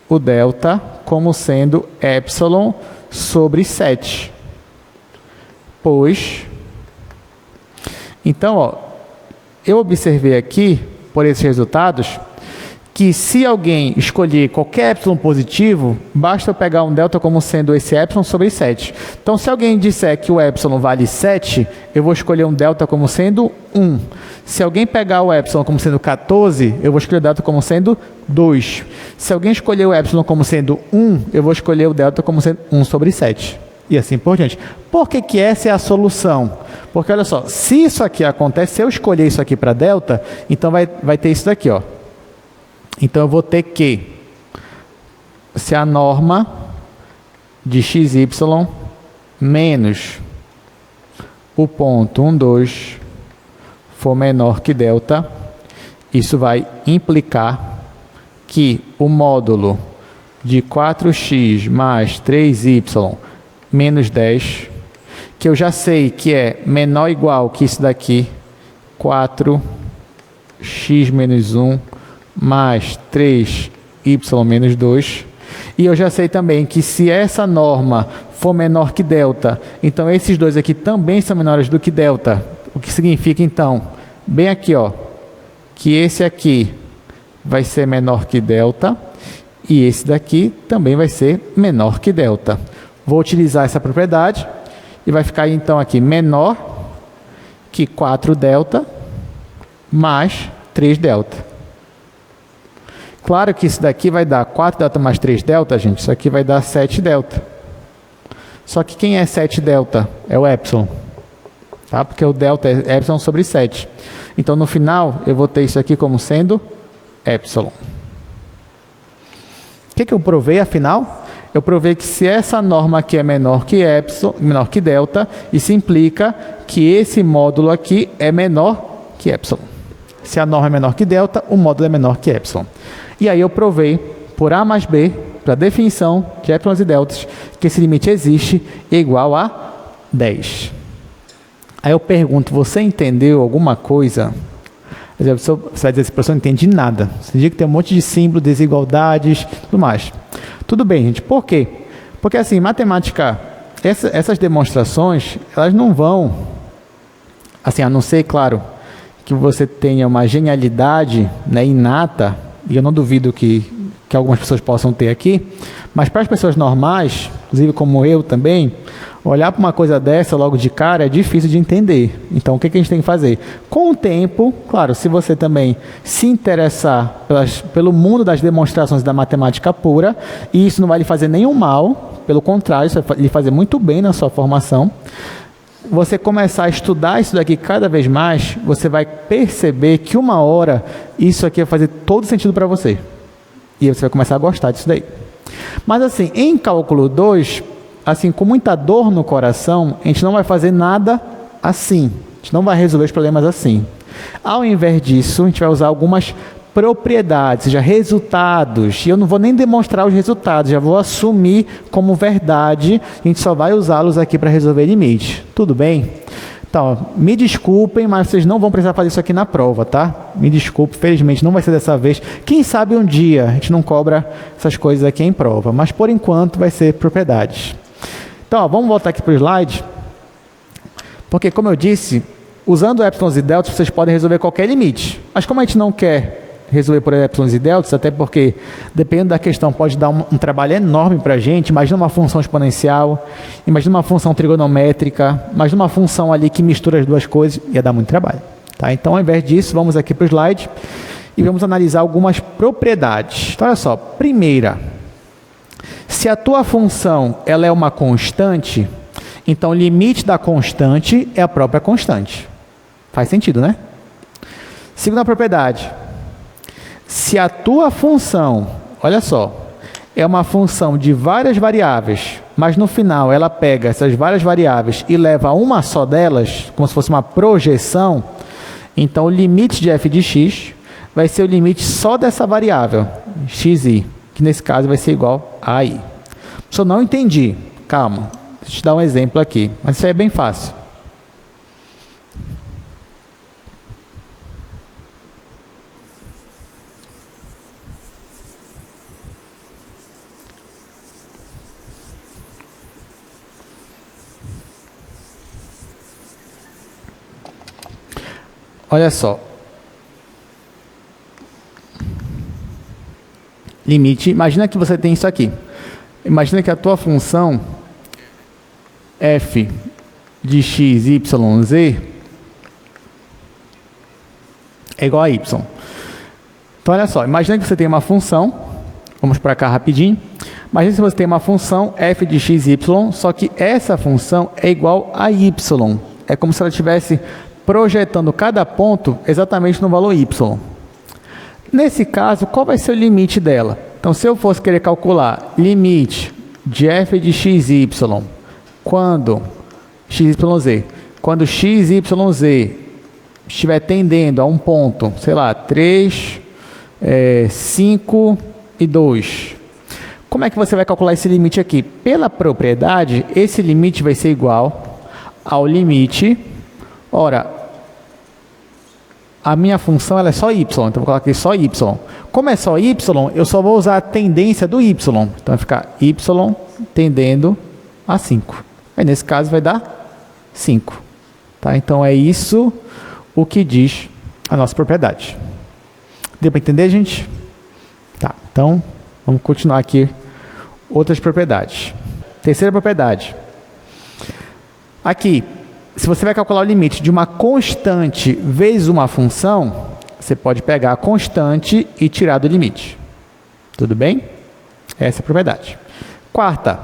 o delta como sendo epsilon sobre 7. Pois, então, ó, eu observei aqui, por esses resultados, que se alguém escolher qualquer epsilon positivo, basta eu pegar um delta como sendo esse epsilon sobre 7. Então, se alguém disser que o epsilon vale 7, eu vou escolher um delta como sendo 1. Se alguém pegar o epsilon como sendo 14, eu vou escolher o delta como sendo 2. Se alguém escolher o epsilon como sendo 1, eu vou escolher o delta como sendo 1 sobre 7. E assim por diante. Por que essa é a solução? Porque, olha só, se isso aqui acontece, se eu escolher isso aqui para delta, então vai ter isso daqui, ó. Então, eu vou ter que, se a norma de xy menos o ponto 1, 2 for menor que delta, isso vai implicar que o módulo de 4x mais 3y menos 10, que eu já sei que é menor ou igual que isso daqui, 4x menos 1 mais 3y menos 2. E eu já sei também que se essa norma for menor que delta, então esses dois aqui também são menores do que delta. O que significa, então, bem aqui, ó, que esse aqui vai ser menor que delta e esse daqui também vai ser menor que delta. Vou utilizar essa propriedade e vai ficar, então, aqui menor que 4 delta mais 3 delta. Claro que isso daqui vai dar 4 delta mais 3 delta, gente. Isso aqui vai dar 7 delta. Só que quem é 7 delta? É o epsilon. Tá? Porque o delta é epsilon sobre 7. Então, no final, eu vou ter isso aqui como sendo epsilon. O que eu provei, afinal? Eu provei que se essa norma aqui é menor que epsilon, menor que delta, isso implica que esse módulo aqui é menor que epsilon. Se a norma é menor que delta, o módulo é menor que epsilon. E aí eu provei, por A mais B, para a definição de epsilons e deltas, que esse limite existe e é igual a 10. Aí eu pergunto, você entendeu alguma coisa? Você vai dizer, professor, não entendi nada. Você diz que tem um monte de símbolos, desigualdades, tudo mais. Tudo bem, gente. Por quê? Porque, assim, matemática, essas demonstrações, elas não vão, assim, a não ser, claro, que você tenha uma genialidade, né, inata, e eu não duvido que algumas pessoas possam ter aqui, mas para as pessoas normais, inclusive como eu também, olhar para uma coisa dessa logo de cara é difícil de entender. Então, o que a gente tem que fazer? Com o tempo, claro, se você também se interessar pelo mundo das demonstrações da matemática pura, e isso não vai lhe fazer nenhum mal, pelo contrário, isso vai lhe fazer muito bem na sua formação, você começar a estudar isso daqui cada vez mais, você vai perceber que uma hora isso aqui vai fazer todo sentido para você. E você vai começar a gostar disso daí. Mas assim, em cálculo 2, assim, com muita dor no coração, a gente não vai fazer nada assim. A gente não vai resolver os problemas assim. Ao invés disso, a gente vai usar algumas propriedades, ou seja, resultados. E eu não vou nem demonstrar os resultados, já vou assumir como verdade. A gente só vai usá-los aqui para resolver limites. Tudo bem? Então, Então, me desculpem, mas vocês não vão precisar fazer isso aqui na prova, tá? Me desculpe, felizmente não vai ser dessa vez. Quem sabe um dia a gente não cobra essas coisas aqui em prova, mas por enquanto vai ser propriedades. Então, ó, vamos voltar aqui para o slide, porque como eu disse, usando epsilons e deltas vocês podem resolver qualquer limite, mas como a gente não quer resolver por epsilons e deltas, até porque, dependendo da questão, pode dar um trabalho enorme para a gente. Imagina uma função exponencial, imagina uma função trigonométrica, imagina uma função ali que mistura as duas coisas, ia dar muito trabalho. Tá? Então, ao invés disso, vamos aqui para o slide e vamos analisar algumas propriedades. Então, olha só, primeira, se a tua função ela é uma constante, então o limite da constante é a própria constante. Faz sentido, né? Segunda propriedade, se a tua função, olha só, é uma função de várias variáveis, mas no final ela pega essas várias variáveis e leva a uma só delas, como se fosse uma projeção, então o limite de f de x vai ser o limite só dessa variável, xi, que nesse caso vai ser igual a i. Se eu não entendi, calma, deixa eu te dar um exemplo aqui, mas isso aí é bem fácil. Olha só, limite, imagina que você tem isso aqui, imagina que a tua função f de x, y, z é igual a y. Então olha só, imagina que você tem uma função, vamos para cá rapidinho, imagina que você tem uma função f de x, y, só que essa função é igual a y, é como se ela tivesse projetando cada ponto exatamente no valor y. Nesse caso, qual vai ser o limite dela? Então, se eu fosse querer calcular limite de f de x, y, quando x, y, z, quando x, y, z estiver tendendo a um ponto, sei lá, 3, 5 e 2, como é que você vai calcular esse limite aqui? Pela propriedade, esse limite vai ser igual ao limite. Ora, a minha função ela é só y, então vou colocar aqui só y. Como é só y, eu só vou usar a tendência do y. Então vai ficar y tendendo a 5. Aí nesse caso vai dar 5. Tá? Então é isso o que diz a nossa propriedade. Deu para entender, gente? Tá, então vamos continuar aqui outras propriedades. Terceira propriedade. Aqui, se você vai calcular o limite de uma constante vezes uma função, você pode pegar a constante e tirar do limite. Tudo bem? Essa é a propriedade. Quarta,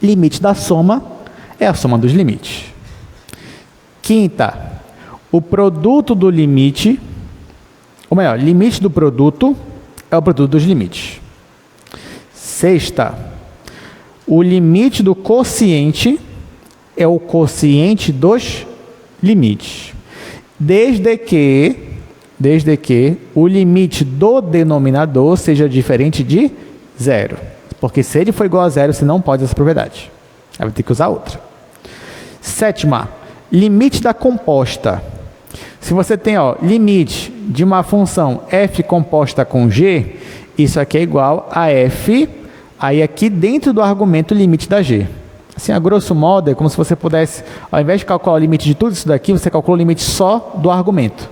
limite da soma é a soma dos limites. Quinta, o produto do limite, ou melhor, limite do produto é o produto dos limites. Sexta, o limite do quociente é o quociente dos limites, desde que o limite do denominador seja diferente de zero. Porque se ele for igual a zero, você não pode usar essa propriedade. Aí vai ter que usar outra. Sétima, limite da composta. Se você tem limite de uma função f composta com g, isso aqui é igual a f, aí aqui dentro do argumento limite da g. Assim, a grosso modo, é como se você pudesse, ao invés de calcular o limite de tudo isso daqui, você calcula o limite só do argumento,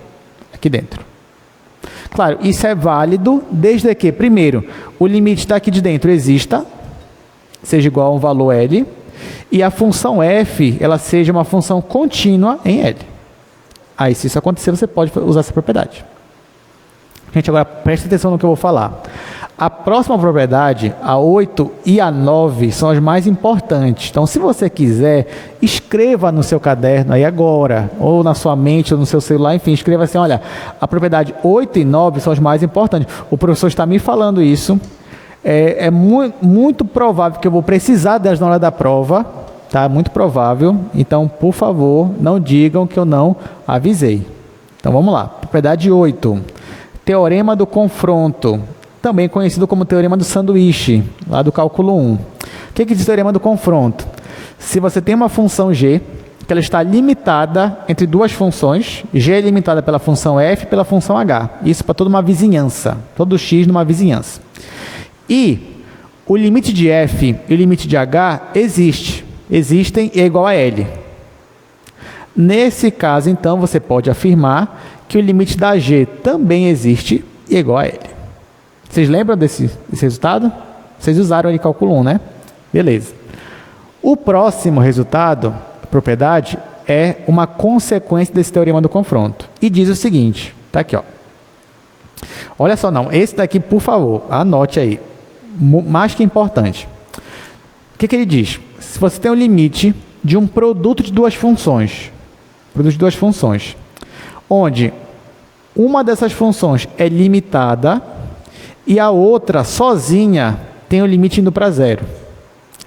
aqui dentro. Claro, isso é válido desde que, primeiro, o limite daqui de dentro exista, seja igual a um valor L, e a função f, ela seja uma função contínua em L. Aí, se isso acontecer, você pode usar essa propriedade. Gente, agora preste atenção no que eu vou falar. A próxima propriedade, a 8 e a 9, são as mais importantes. Então, se você quiser, escreva no seu caderno aí agora, ou na sua mente, ou no seu celular, enfim, escreva assim, olha, a propriedade 8 e 9 são as mais importantes. O professor está me falando isso. É muito provável que eu vou precisar delas na hora da prova, tá? Muito provável. Então, por favor, não digam que eu não avisei. Então, vamos lá. Propriedade 8. Teorema do confronto, também conhecido como teorema do sanduíche, lá do cálculo 1. O que diz o teorema do confronto? Se você tem uma função g, que ela está limitada entre duas funções. G é limitada pela função f e pela função h. Isso para toda uma vizinhança. Todo x numa vizinhança. E o limite de f e o limite de h existem e é igual a L. Nesse caso, então, você pode afirmar que o limite da G também existe e é igual a L. Vocês lembram desse resultado? Vocês usaram ali cálculo 1, né? Beleza. O próximo resultado, propriedade, é uma consequência desse teorema do confronto. E diz o seguinte, tá aqui, ó. Olha só, não, esse daqui, por favor, anote aí. Mais que importante. O que ele diz? Se você tem o limite de um produto de duas funções, onde uma dessas funções é limitada e a outra sozinha tem o limite indo para zero.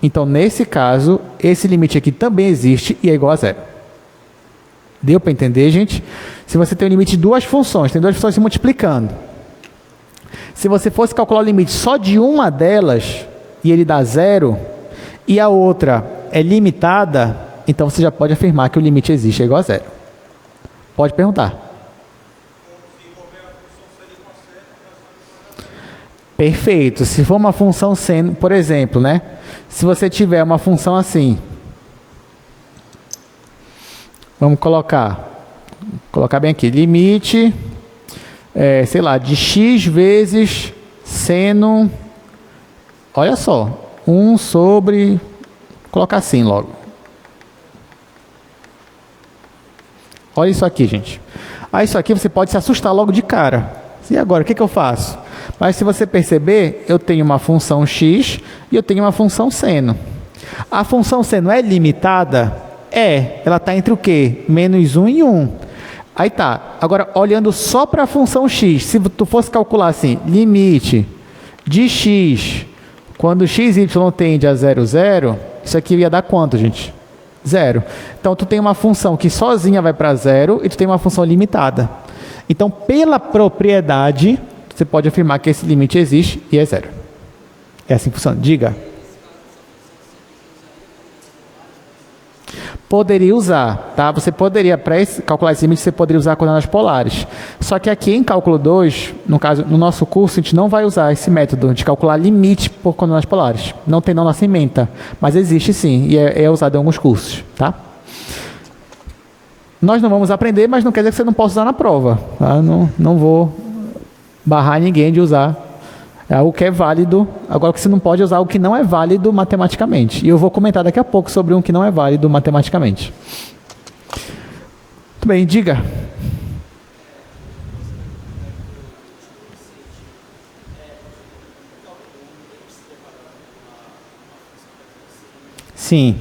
Então, nesse caso, esse limite aqui também existe e é igual a zero. Deu para entender, gente? Se você tem o limite de duas funções, tem duas funções se multiplicando. Se você fosse calcular o limite só de uma delas e ele dá zero, e a outra é limitada, então você já pode afirmar que o limite existe, é igual a zero. Pode perguntar. Perfeito. Se for uma função seno, por exemplo, né? Se você tiver uma função assim, vamos colocar bem aqui, limite, sei lá, de x vezes seno, olha só, 1 sobre, colocar assim logo. Olha isso aqui, gente. Aí isso aqui você pode se assustar logo de cara. E agora, o que eu faço? Mas se você perceber, eu tenho uma função x e eu tenho uma função seno. A função seno é limitada? É. Ela está entre o quê? Menos 1 e 1. Aí tá. Agora, olhando só para a função x, se tu fosse calcular assim, limite de x, quando x e y tende a 0, 0, isso aqui ia dar quanto, gente? 0. Então, tu tem uma função que sozinha vai para 0 e tu tem uma função limitada. Então, pela propriedade, você pode afirmar que esse limite existe e é 0. É assim que funciona. Diga. Poderia usar, tá? Você poderia, para calcular esse limite, você poderia usar coordenadas polares. Só que aqui em cálculo 2, no caso, no nosso curso, a gente não vai usar esse método de calcular limite por coordenadas polares. Não tem na nossa ementa, mas existe sim, e é usado em alguns cursos, tá? Nós não vamos aprender, mas não quer dizer que você não possa usar na prova. Tá? Não vou barrar ninguém de usar algo que é válido. Agora, que você não pode usar algo que não é válido matematicamente. E eu vou comentar daqui a pouco sobre um que não é válido matematicamente. Muito bem, diga. Sim.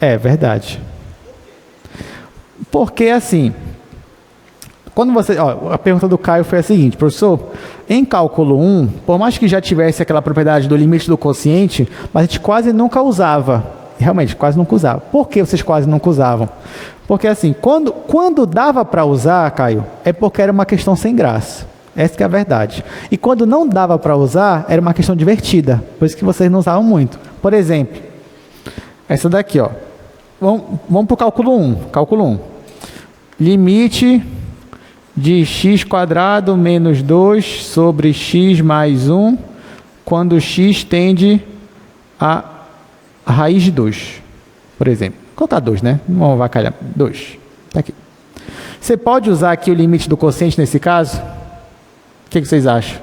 É verdade. Porque assim, quando você, a pergunta do Caio foi a seguinte, professor, em cálculo 1, por mais que já tivesse aquela propriedade do limite do quociente, mas a gente quase nunca usava. Realmente, quase nunca usava. Por que vocês quase nunca usavam? Porque assim, quando dava para usar, Caio, é porque era uma questão sem graça. Essa que é a verdade. E quando não dava para usar, era uma questão divertida. Por isso que vocês não usavam muito. Por exemplo, essa daqui, ó. Vamos para o cálculo 1. Cálculo 1. Limite de x² menos 2 sobre x mais 1, quando x tende a raiz de 2, por exemplo. Vou colocar 2, né? Não vamos avacalhar. 2. Tá aqui. Você pode usar aqui o limite do quociente nesse caso? O que vocês acham?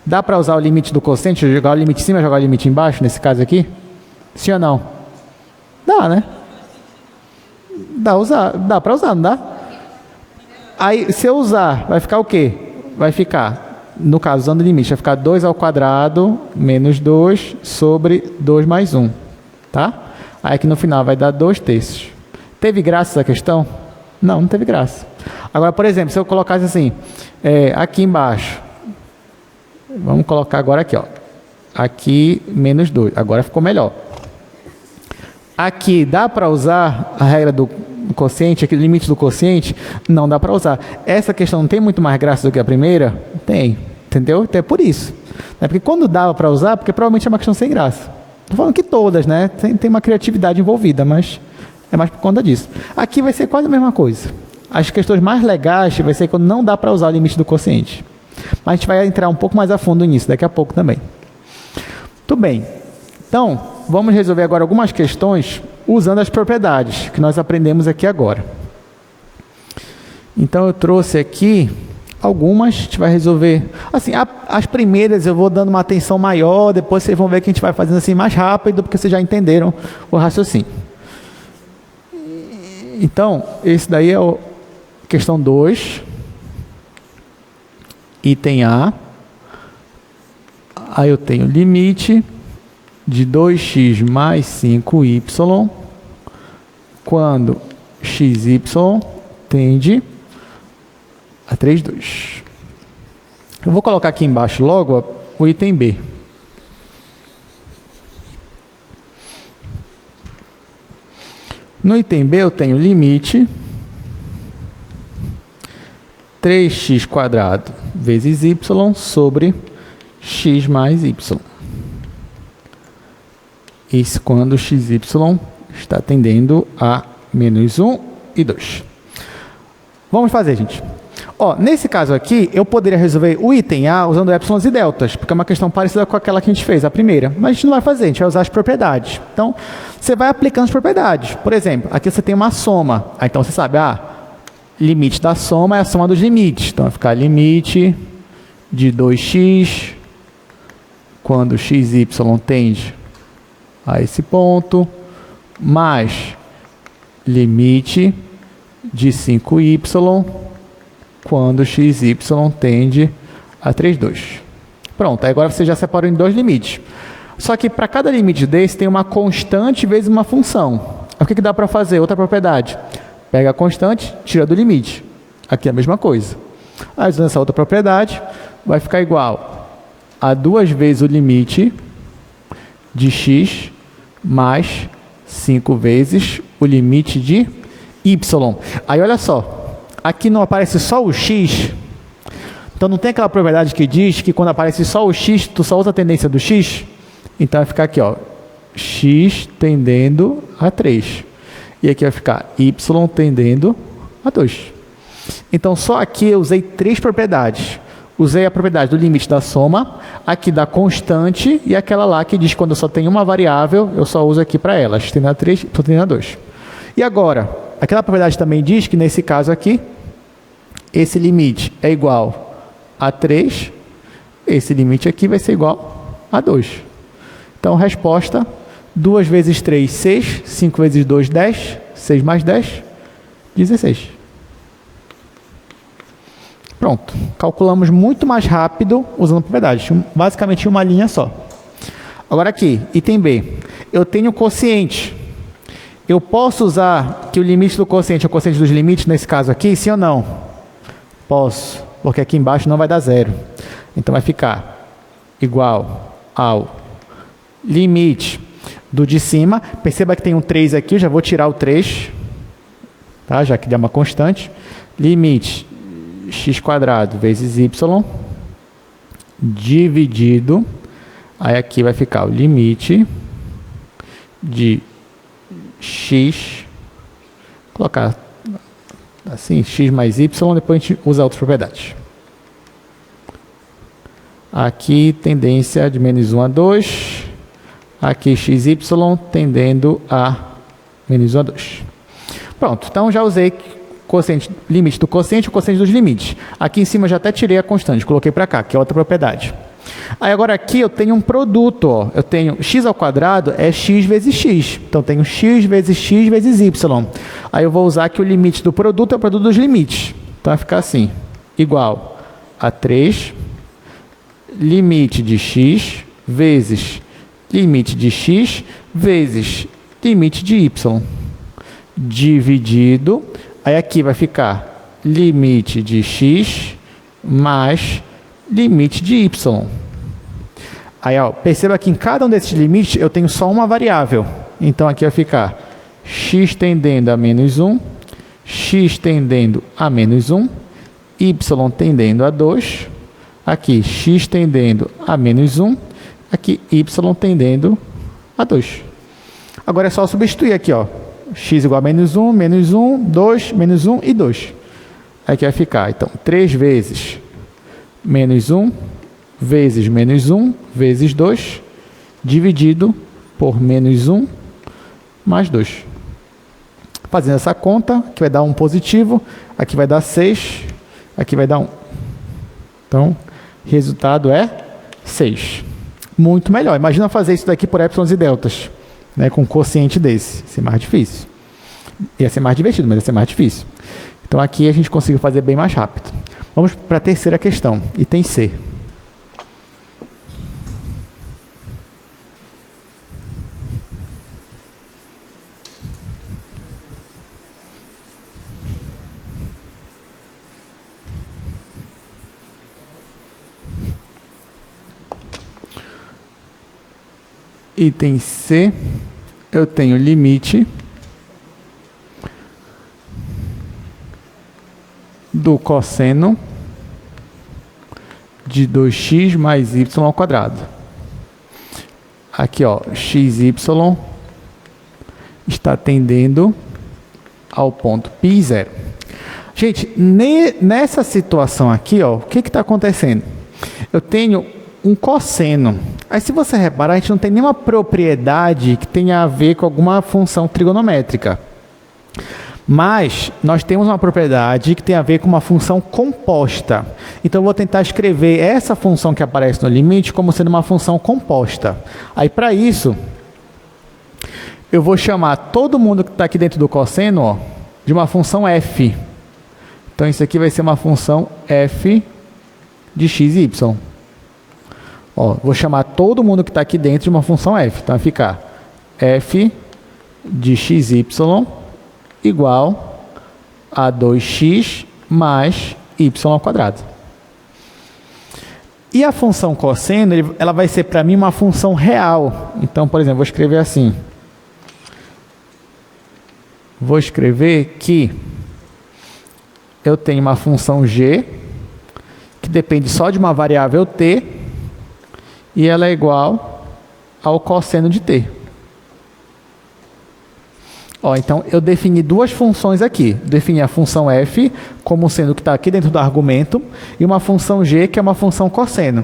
Dá para usar o limite do quociente, jogar o limite em cima e jogar o limite embaixo, nesse caso aqui? Sim ou não? Dá, né? Dá para usar, não dá? Aí, se eu usar, vai ficar o quê? Vai ficar, no caso, usando o limite, vai ficar 2² menos 2 sobre 2 mais 1. Tá? Aí aqui no final vai dar 2/3. Teve graça essa questão? Não teve graça. Agora, por exemplo, se eu colocasse assim, aqui embaixo, vamos colocar agora aqui, ó. Aqui, menos 2. Agora ficou melhor. Aqui, dá para usar a regra do quociente, aquele limite do quociente? Não dá para usar. Essa questão não tem muito mais graça do que a primeira? Tem. Entendeu? Então é por isso. Porque quando dava para usar, porque provavelmente é uma questão sem graça. Estou falando que todas, né? Tem uma criatividade envolvida, mas é mais por conta disso. Aqui vai ser quase a mesma coisa. As questões mais legais vai ser quando não dá para usar o limite do quociente. Mas a gente vai entrar um pouco mais a fundo nisso daqui a pouco também. Tudo bem. Então, vamos resolver agora algumas questões usando as propriedades que nós aprendemos aqui agora. Então, eu trouxe aqui algumas, a gente vai resolver. Assim, as primeiras eu vou dando uma atenção maior, depois vocês vão ver que a gente vai fazendo assim mais rápido, porque vocês já entenderam o raciocínio. Então, esse daí é a questão 2, item A. Aí eu tenho limite de 2x mais 5y quando xy tende a 3, 2. Eu vou colocar aqui embaixo logo o item B. No item B eu tenho limite 3x² vezes y sobre x mais y. Isso quando xy está tendendo a menos 1 e 2. Vamos fazer, gente. Ó, nesse caso aqui, eu poderia resolver o item A usando épsilons e deltas, porque é uma questão parecida com aquela que a gente fez, a primeira. Mas a gente não vai fazer, a gente vai usar as propriedades. Então, você vai aplicando as propriedades. Por exemplo, aqui você tem uma soma. Então, você sabe, limite da soma é a soma dos limites. Então, vai ficar limite de 2x quando xy tende a esse ponto, mais limite de 5y quando xy tende a 3, 2. Pronto, aí agora você já separou em dois limites. Só que para cada limite desse tem uma constante vezes uma função. O que dá para fazer? Outra propriedade. Pega a constante, tira do limite. Aqui é a mesma coisa. Aí usando essa outra propriedade, vai ficar igual a 2 vezes o limite de x mais 5 vezes o limite de y. Aí olha só, aqui não aparece só o x, então não tem aquela propriedade que diz que quando aparece só o x, tu só usa a tendência do x? Então vai ficar aqui, ó, x tendendo a 3. E aqui vai ficar y tendendo a 2. Então só aqui eu usei 3 propriedades. Usei a propriedade do limite da soma, aqui da constante e aquela lá que diz que quando eu só tenho uma variável, eu só uso aqui para ela, x tendendo a 3, y tendendo a 2. E agora, aquela propriedade também diz que nesse caso aqui, esse limite é igual a 3, esse limite aqui vai ser igual a 2. Então, resposta, 2 vezes 3, 6, 5 vezes 2, 10, 6 mais 10, 16. Pronto, calculamos muito mais rápido usando propriedades, basicamente uma linha só. Agora aqui, item B, eu tenho quociente. Eu posso usar que o limite do quociente é o quociente dos limites nesse caso aqui, sim ou não? Posso, porque aqui embaixo não vai dar zero. Então vai ficar igual ao limite do de cima. Perceba que tem um 3 aqui, eu já vou tirar o 3, tá? Já que dá uma constante. Limite x² vezes y dividido, aí aqui vai ficar o limite de x, colocar assim, x mais y, depois a gente usa outras propriedades. Aqui tendência de menos 1 a 2, aqui xy tendendo a menos 1 a 2. Pronto, então já usei quociente, limite do quociente e o quociente dos limites. Aqui em cima eu já até tirei a constante, coloquei para cá, que é outra propriedade. Aí agora aqui eu tenho um produto, ó. Eu tenho x² é x vezes x. Então tenho x vezes y. Aí eu vou usar que o limite do produto é o produto dos limites. Então vai ficar assim, igual a 3, limite de x vezes limite de x vezes limite de y. Dividido. Aí aqui vai ficar limite de x mais limite de y. Aí, ó, perceba que em cada um desses limites eu tenho só uma variável. Então aqui vai ficar x tendendo a menos 1, x tendendo a menos 1, y tendendo a 2, aqui x tendendo a menos 1, aqui y tendendo a 2. Agora é só substituir aqui, ó. X igual a menos 1, 2, menos 1 e 2. Aqui vai ficar, então, 3 vezes menos 1 vezes menos 1 vezes 2, dividido por menos 1 mais 2. Fazendo essa conta, aqui vai dar 1 positivo, aqui vai dar 6, aqui vai dar 1. Então, resultado é 6. Muito melhor. Imagina fazer isso daqui por épsilons e deltas, né, com um quociente desse. Ia ser mais difícil. Ia ser mais divertido, mas ia ser mais difícil. Então, aqui a gente conseguiu fazer bem mais rápido. Vamos para a terceira questão, item C. Item C, eu tenho limite do cosseno de 2x mais y ao quadrado. Aqui, ó, xy está tendendo ao ponto π0. Gente, nessa situação aqui, ó, o que está acontecendo? Eu tenho um cosseno. Aí, se você reparar, a gente não tem nenhuma propriedade que tenha a ver com alguma função trigonométrica. Mas nós temos uma propriedade que tem a ver com uma função composta. Então, eu vou tentar escrever essa função que aparece no limite como sendo uma função composta. Aí, para isso, eu vou chamar todo mundo que está aqui dentro do cosseno, ó, de uma função f. Então, isso aqui vai ser uma função f de x e y. Ó, vou chamar todo mundo que está aqui dentro de uma função f. Então, vai ficar f de xy igual a 2x mais y ao quadrado. E a função cosseno, ela vai ser para mim uma função real. Então, por exemplo, vou escrever assim. Vou escrever que eu tenho uma função g que depende só de uma variável t e ela é igual ao cosseno de t. Ó, então, eu defini duas funções aqui. Defini a função f como sendo que está aqui dentro do argumento e uma função g que é uma função cosseno.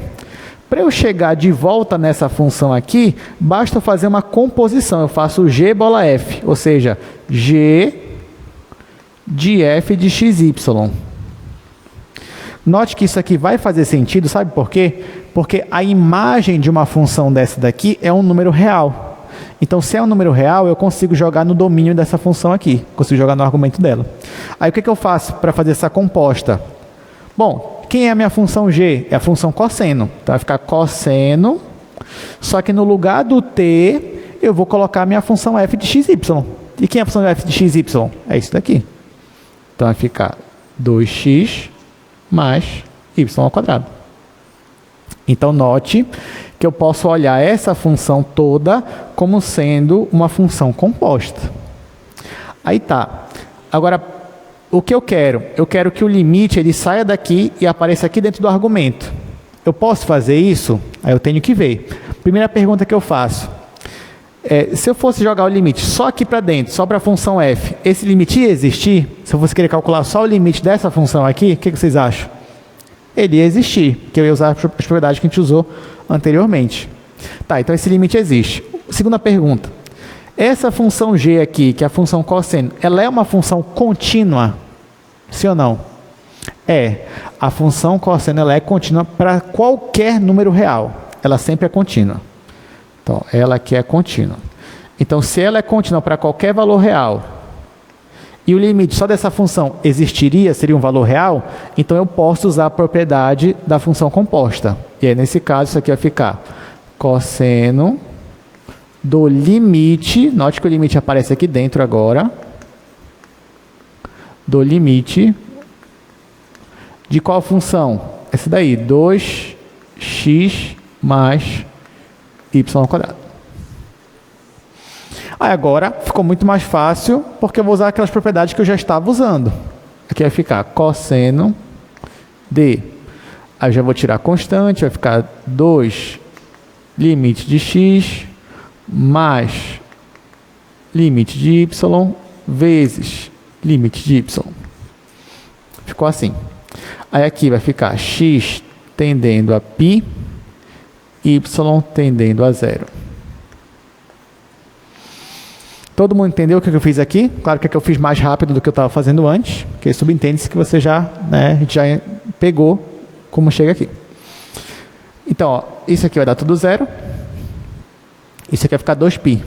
Para eu chegar de volta nessa função aqui, basta eu fazer uma composição. Eu faço g bola f, ou seja, g de f de xy. Note que isso aqui vai fazer sentido, sabe por quê? Porque a imagem de uma função dessa daqui é um número real. Então, se é um número real, eu consigo jogar no domínio dessa função aqui. Consigo jogar no argumento dela. Aí, o que eu faço para fazer essa composta? Bom, quem é a minha função g? É a função cosseno. Então, vai ficar cosseno, só que no lugar do t, eu vou colocar a minha função f de xy. E quem é a função f de xy? É isso daqui. Então, vai ficar 2x mais y ao quadrado. Então, note que eu posso olhar essa função toda como sendo uma função composta. Aí tá. Agora, o que eu quero? Eu quero que o limite ele saia daqui e apareça aqui dentro do argumento. Eu posso fazer isso? Aí eu tenho que ver. Primeira pergunta que eu faço. Se eu fosse jogar o limite só aqui para dentro, só para a função f, esse limite ia existir? Se eu fosse querer calcular só o limite dessa função aqui, o que vocês acham? Ele ia existir, porque eu ia usar as propriedades que a gente usou anteriormente. Tá, então esse limite existe. Segunda pergunta. Essa função g aqui, que é a função cosseno, ela é uma função contínua? Sim ou não? É. A função cosseno ela é contínua para qualquer número real. Ela sempre é contínua. Então, ela aqui é contínua. Então, se ela é contínua para qualquer valor real, e o limite só dessa função existiria, seria um valor real, então eu posso usar a propriedade da função composta. E aí, nesse caso, isso aqui vai ficar cosseno do limite, note que o limite aparece aqui dentro agora, do limite de qual função? Essa daí, 2x mais y ao quadrado. Aí agora ficou muito mais fácil, porque eu vou usar aquelas propriedades que eu já estava usando. Aqui vai ficar cosseno de... Aí eu já vou tirar a constante, vai ficar 2 limite de x mais limite de y vezes limite de y. Ficou assim. Aí aqui vai ficar x tendendo a π, y tendendo a 0. Todo mundo entendeu o que eu fiz aqui? Claro que eu fiz mais rápido do que eu estava fazendo antes, porque subentende-se que você já, a gente já pegou como chega aqui. Então, ó, isso aqui vai dar tudo 0. Isso aqui vai ficar 2π.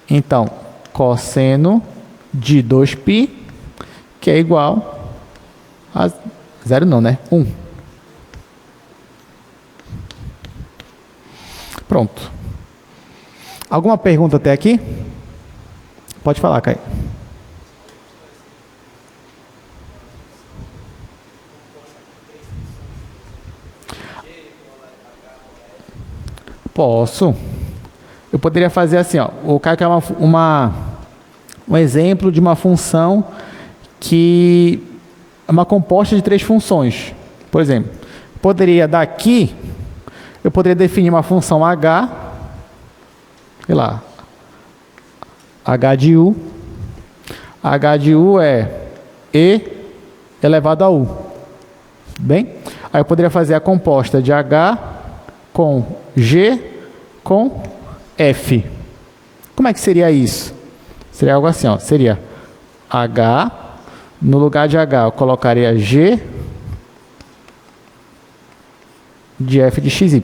Então, cosseno de 2π, que é igual a 0 não, né? 1. Pronto. Alguma pergunta até aqui? Pode falar, Caio. Posso. Eu poderia fazer assim, ó. O Caio quer um exemplo de uma função que é uma composta de 3 funções. Por exemplo, daqui, eu poderia definir uma função h, sei lá, h de u. H de u é e elevado a u. Bem? Aí eu poderia fazer a composta de h com g com f. Como é que seria isso? Seria algo assim, ó. Seria h, no lugar de h eu colocaria g de f de xy.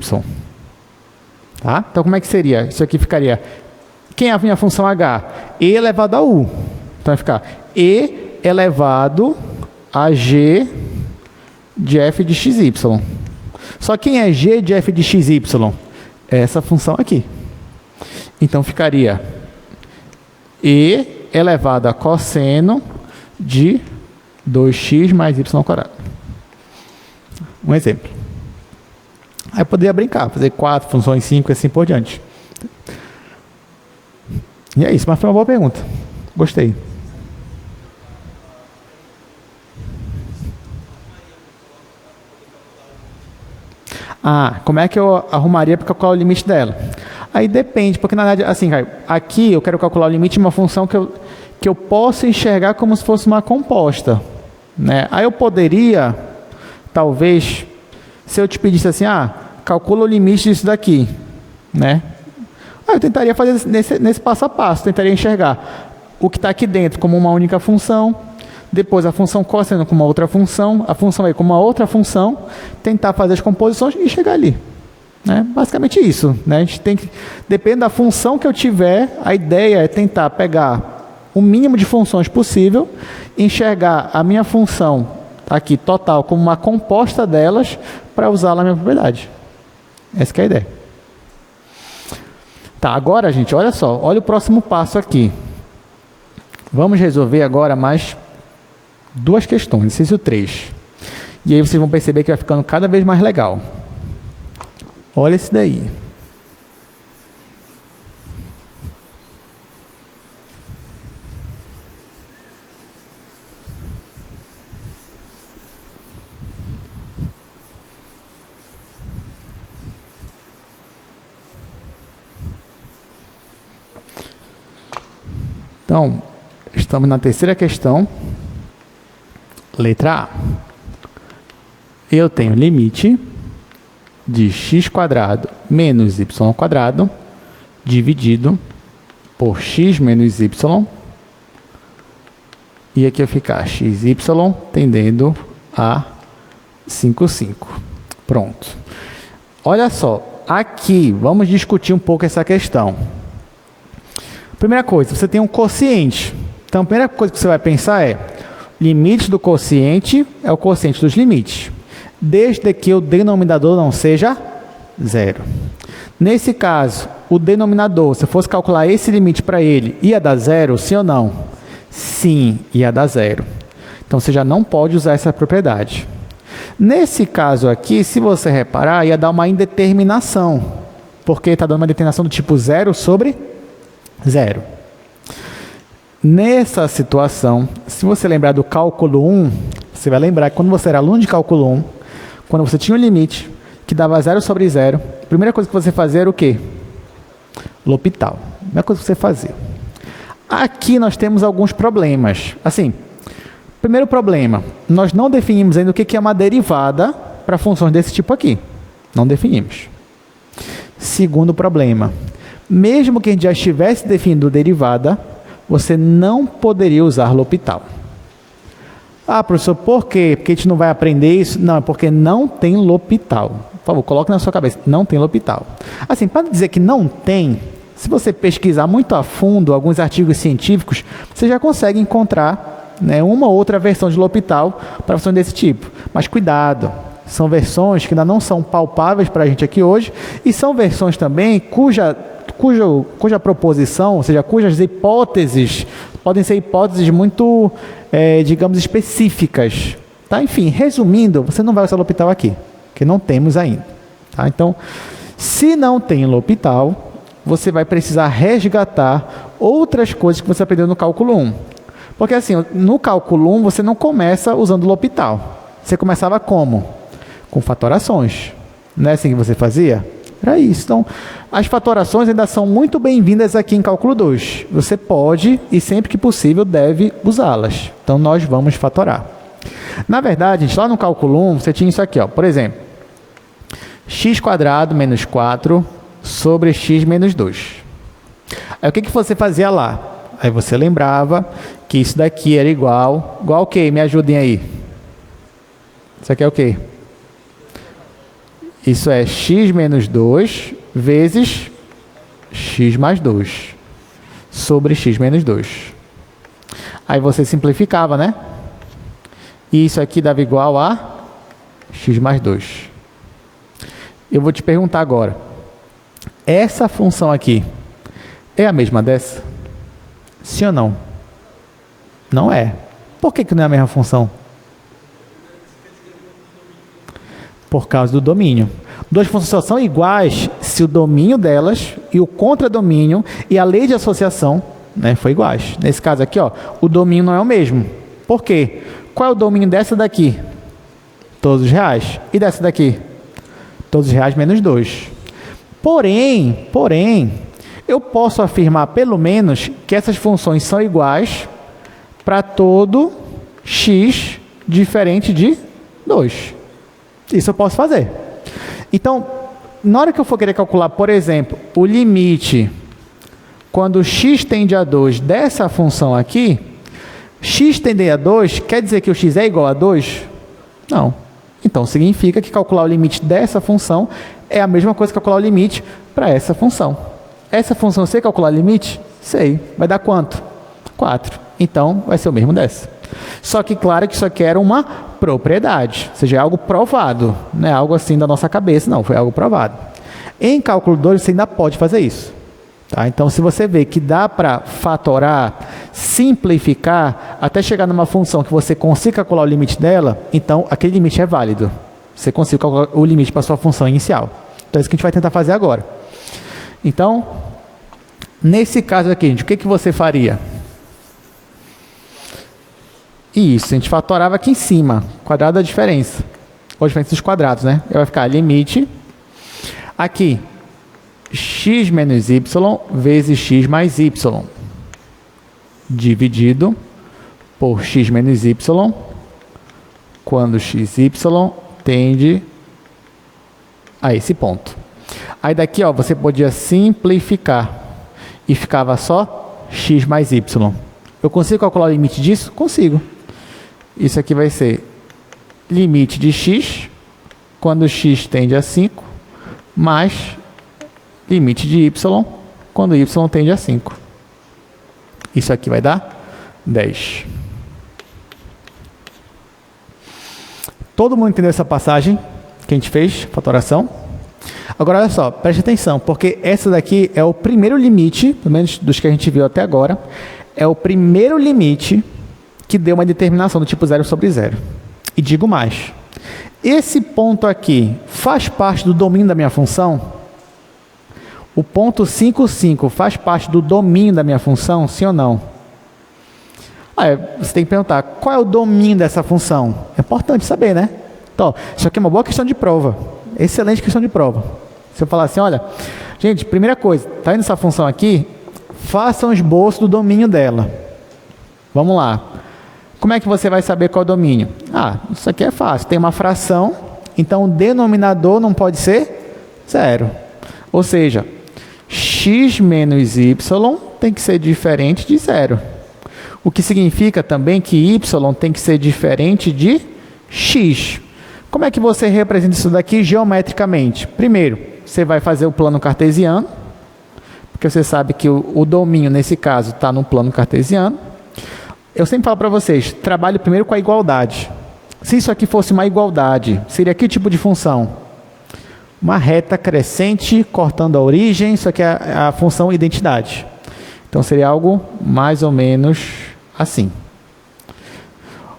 Tá? Então como é que seria? Isso aqui ficaria... Quem é a minha função h? E elevado a u. Então vai ficar e elevado a g de f de xy. Só quem é g de f de xy? É essa função aqui. Então ficaria e elevado a cosseno de 2x mais y ao quadrado. Um exemplo. Aí eu poderia brincar, fazer 4 funções, 5 e assim por diante. E é isso, mas foi uma boa pergunta. Gostei. Como é que eu arrumaria para calcular o limite dela? Aí depende, porque na verdade, assim, aqui eu quero calcular o limite de uma função que eu posso enxergar como se fosse uma composta, né? Aí eu poderia, talvez, se eu te pedisse assim, calcula o limite disso daqui, né? Aí eu tentaria fazer nesse passo a passo, tentaria enxergar o que está aqui dentro como uma única função, depois a função cosseno como uma outra função, a função aí como uma outra função, tentar fazer as composições e chegar ali. Né? Basicamente isso. Né? A gente tem que, dependendo da função que eu tiver, a ideia é tentar pegar o mínimo de funções possível, enxergar a minha função aqui total como uma composta delas para usá-la na minha propriedade. Essa que é a ideia. Tá, agora, gente, olha só, olha o próximo passo aqui. Vamos resolver agora mais 2 questões, exercício 3. E aí vocês vão perceber que vai ficando cada vez mais legal. Olha esse daí. Então, estamos na terceira questão. Letra A. Eu tenho limite de x² menos y² dividido por x menos y. E aqui vai ficar xy tendendo a 5. Pronto. Olha só, aqui vamos discutir um pouco essa questão. Primeira coisa, você tem um quociente. Então, a primeira coisa que você vai pensar é: limite do quociente é o quociente dos limites, desde que o denominador não seja 0. Nesse caso, o denominador, se eu fosse calcular esse limite para ele, ia dar 0, sim ou não? Sim, ia dar 0. Então, você já não pode usar essa propriedade. Nesse caso aqui, se você reparar, ia dar uma indeterminação, porque está dando uma determinação do tipo 0 sobre 0. Nessa situação, se você lembrar do cálculo 1, você vai lembrar que quando você era aluno de cálculo 1, quando você tinha um limite que dava 0 sobre 0, a primeira coisa que você fazia era o quê? L'Hopital. Primeira coisa que você fazer. Aqui nós temos alguns problemas. Assim, primeiro problema, nós não definimos ainda o que é uma derivada para funções desse tipo aqui. Não definimos. Segundo problema, mesmo que a gente já estivesse definindo derivada, você não poderia usar L'Hopital. Ah, professor, por quê? Porque a gente não vai aprender isso? Não, é porque não tem L'Hopital. Por favor, coloque na sua cabeça, não tem L'Hopital. Assim, para dizer que não tem, se você pesquisar muito a fundo alguns artigos científicos, você já consegue encontrar, né, uma ou outra versão de L'Hopital para funções desse tipo. Mas cuidado, são versões que ainda não são palpáveis para a gente aqui hoje e são versões também cuja proposição, ou seja, cujas hipóteses podem ser hipóteses muito, digamos, específicas. Tá? Enfim, resumindo, você não vai usar L'Hopital aqui, que não temos ainda. Tá? Então, se não tem L'Hopital, você vai precisar resgatar outras coisas que você aprendeu no cálculo 1. Porque assim, no cálculo 1 você não começa usando L'Hopital. Você começava como? Com fatorações. Não é assim que você fazia? Era isso. Então, as fatorações ainda são muito bem-vindas aqui em cálculo 2. Você pode e sempre que possível deve usá-las. Então, nós vamos fatorar. Na verdade, gente, lá no cálculo 1, você tinha isso aqui, ó. Por exemplo, x² menos 4 sobre x menos 2. Aí, o que você fazia lá? Aí você lembrava que isso daqui era igual o quê? Me ajudem aí. Isso aqui é o quê? Isso é x menos 2 vezes x mais 2 sobre x menos 2. Aí você simplificava, né? E isso aqui dava igual a x mais 2. Eu vou te perguntar agora. Essa função aqui é a mesma dessa? Sim ou não? Não é. Por que não é a mesma função? Por causa do domínio. Duas funções só são iguais se o domínio delas e o contradomínio e a lei de associação, né, for iguais. Nesse caso aqui, ó, o domínio não é o mesmo. Por quê? Qual é o domínio dessa daqui? Todos os reais. E dessa daqui? Todos os reais menos 2. Porém, eu posso afirmar pelo menos que essas funções são iguais para todo x diferente de 2. Isso eu posso fazer. Então, na hora que eu for querer calcular, por exemplo, o limite quando x tende a 2 dessa função aqui, x tende a 2 quer dizer que o x é igual a 2? Não. Então, significa que calcular o limite dessa função é a mesma coisa que calcular o limite para essa função. Essa função, eu sei calcular o limite? Sei. Vai dar quanto? 4. Então, vai ser o mesmo dessa. Só que, claro, que isso aqui era uma propriedade, ou seja, é algo provado, não é algo assim da nossa cabeça, não, foi algo provado. Em cálculo 2, você ainda pode fazer isso. Tá? Então, se você vê que dá para fatorar, simplificar, até chegar numa função que você consiga calcular o limite dela, então aquele limite é válido. Você consegue calcular o limite para a sua função inicial. Então, é isso que a gente vai tentar fazer agora. Então, nesse caso aqui, gente, o que você faria? Isso, a gente fatorava aqui em cima, quadrado da diferença. Ou a diferença dos quadrados, né? Vai ficar limite, aqui, x menos y vezes x mais y, dividido por x menos y, quando xy tende a esse ponto. Aí daqui, ó, você podia simplificar e ficava só x mais y. Eu consigo calcular o limite disso? Consigo. Isso aqui vai ser limite de x, quando x tende a 5, mais limite de y, quando y tende a 5. Isso aqui vai dar 10. Todo mundo entendeu essa passagem que a gente fez, fatoração? Agora, olha só, preste atenção, porque essa daqui é o primeiro limite, pelo menos dos que a gente viu até agora, é o primeiro limite que deu uma determinação do tipo 0 sobre 0. E digo mais, esse ponto aqui faz parte do domínio da minha função? O ponto 5, 5 faz parte do domínio da minha função, sim ou não? Você tem que perguntar, qual é o domínio dessa função? É importante saber, né? Então, isso aqui é uma boa questão de prova. Excelente questão de prova. Se eu falar assim, olha, Gente, primeira coisa, tá vendo essa função aqui? Faça um esboço do domínio dela. Vamos lá. Como é que você vai saber qual é o domínio? Isso aqui é fácil. Tem uma fração, então o denominador não pode ser 0. Ou seja, x menos y tem que ser diferente de 0. O que significa também que y tem que ser diferente de x. Como é que você representa isso daqui geometricamente? Primeiro, você vai fazer o plano cartesiano, porque você sabe que o domínio, nesse caso, está no plano cartesiano. Eu sempre falo para vocês, trabalhe primeiro com a igualdade. Se isso aqui fosse uma igualdade, seria que tipo de função? Uma reta crescente cortando a origem, isso aqui é a função identidade. Então seria algo mais ou menos assim.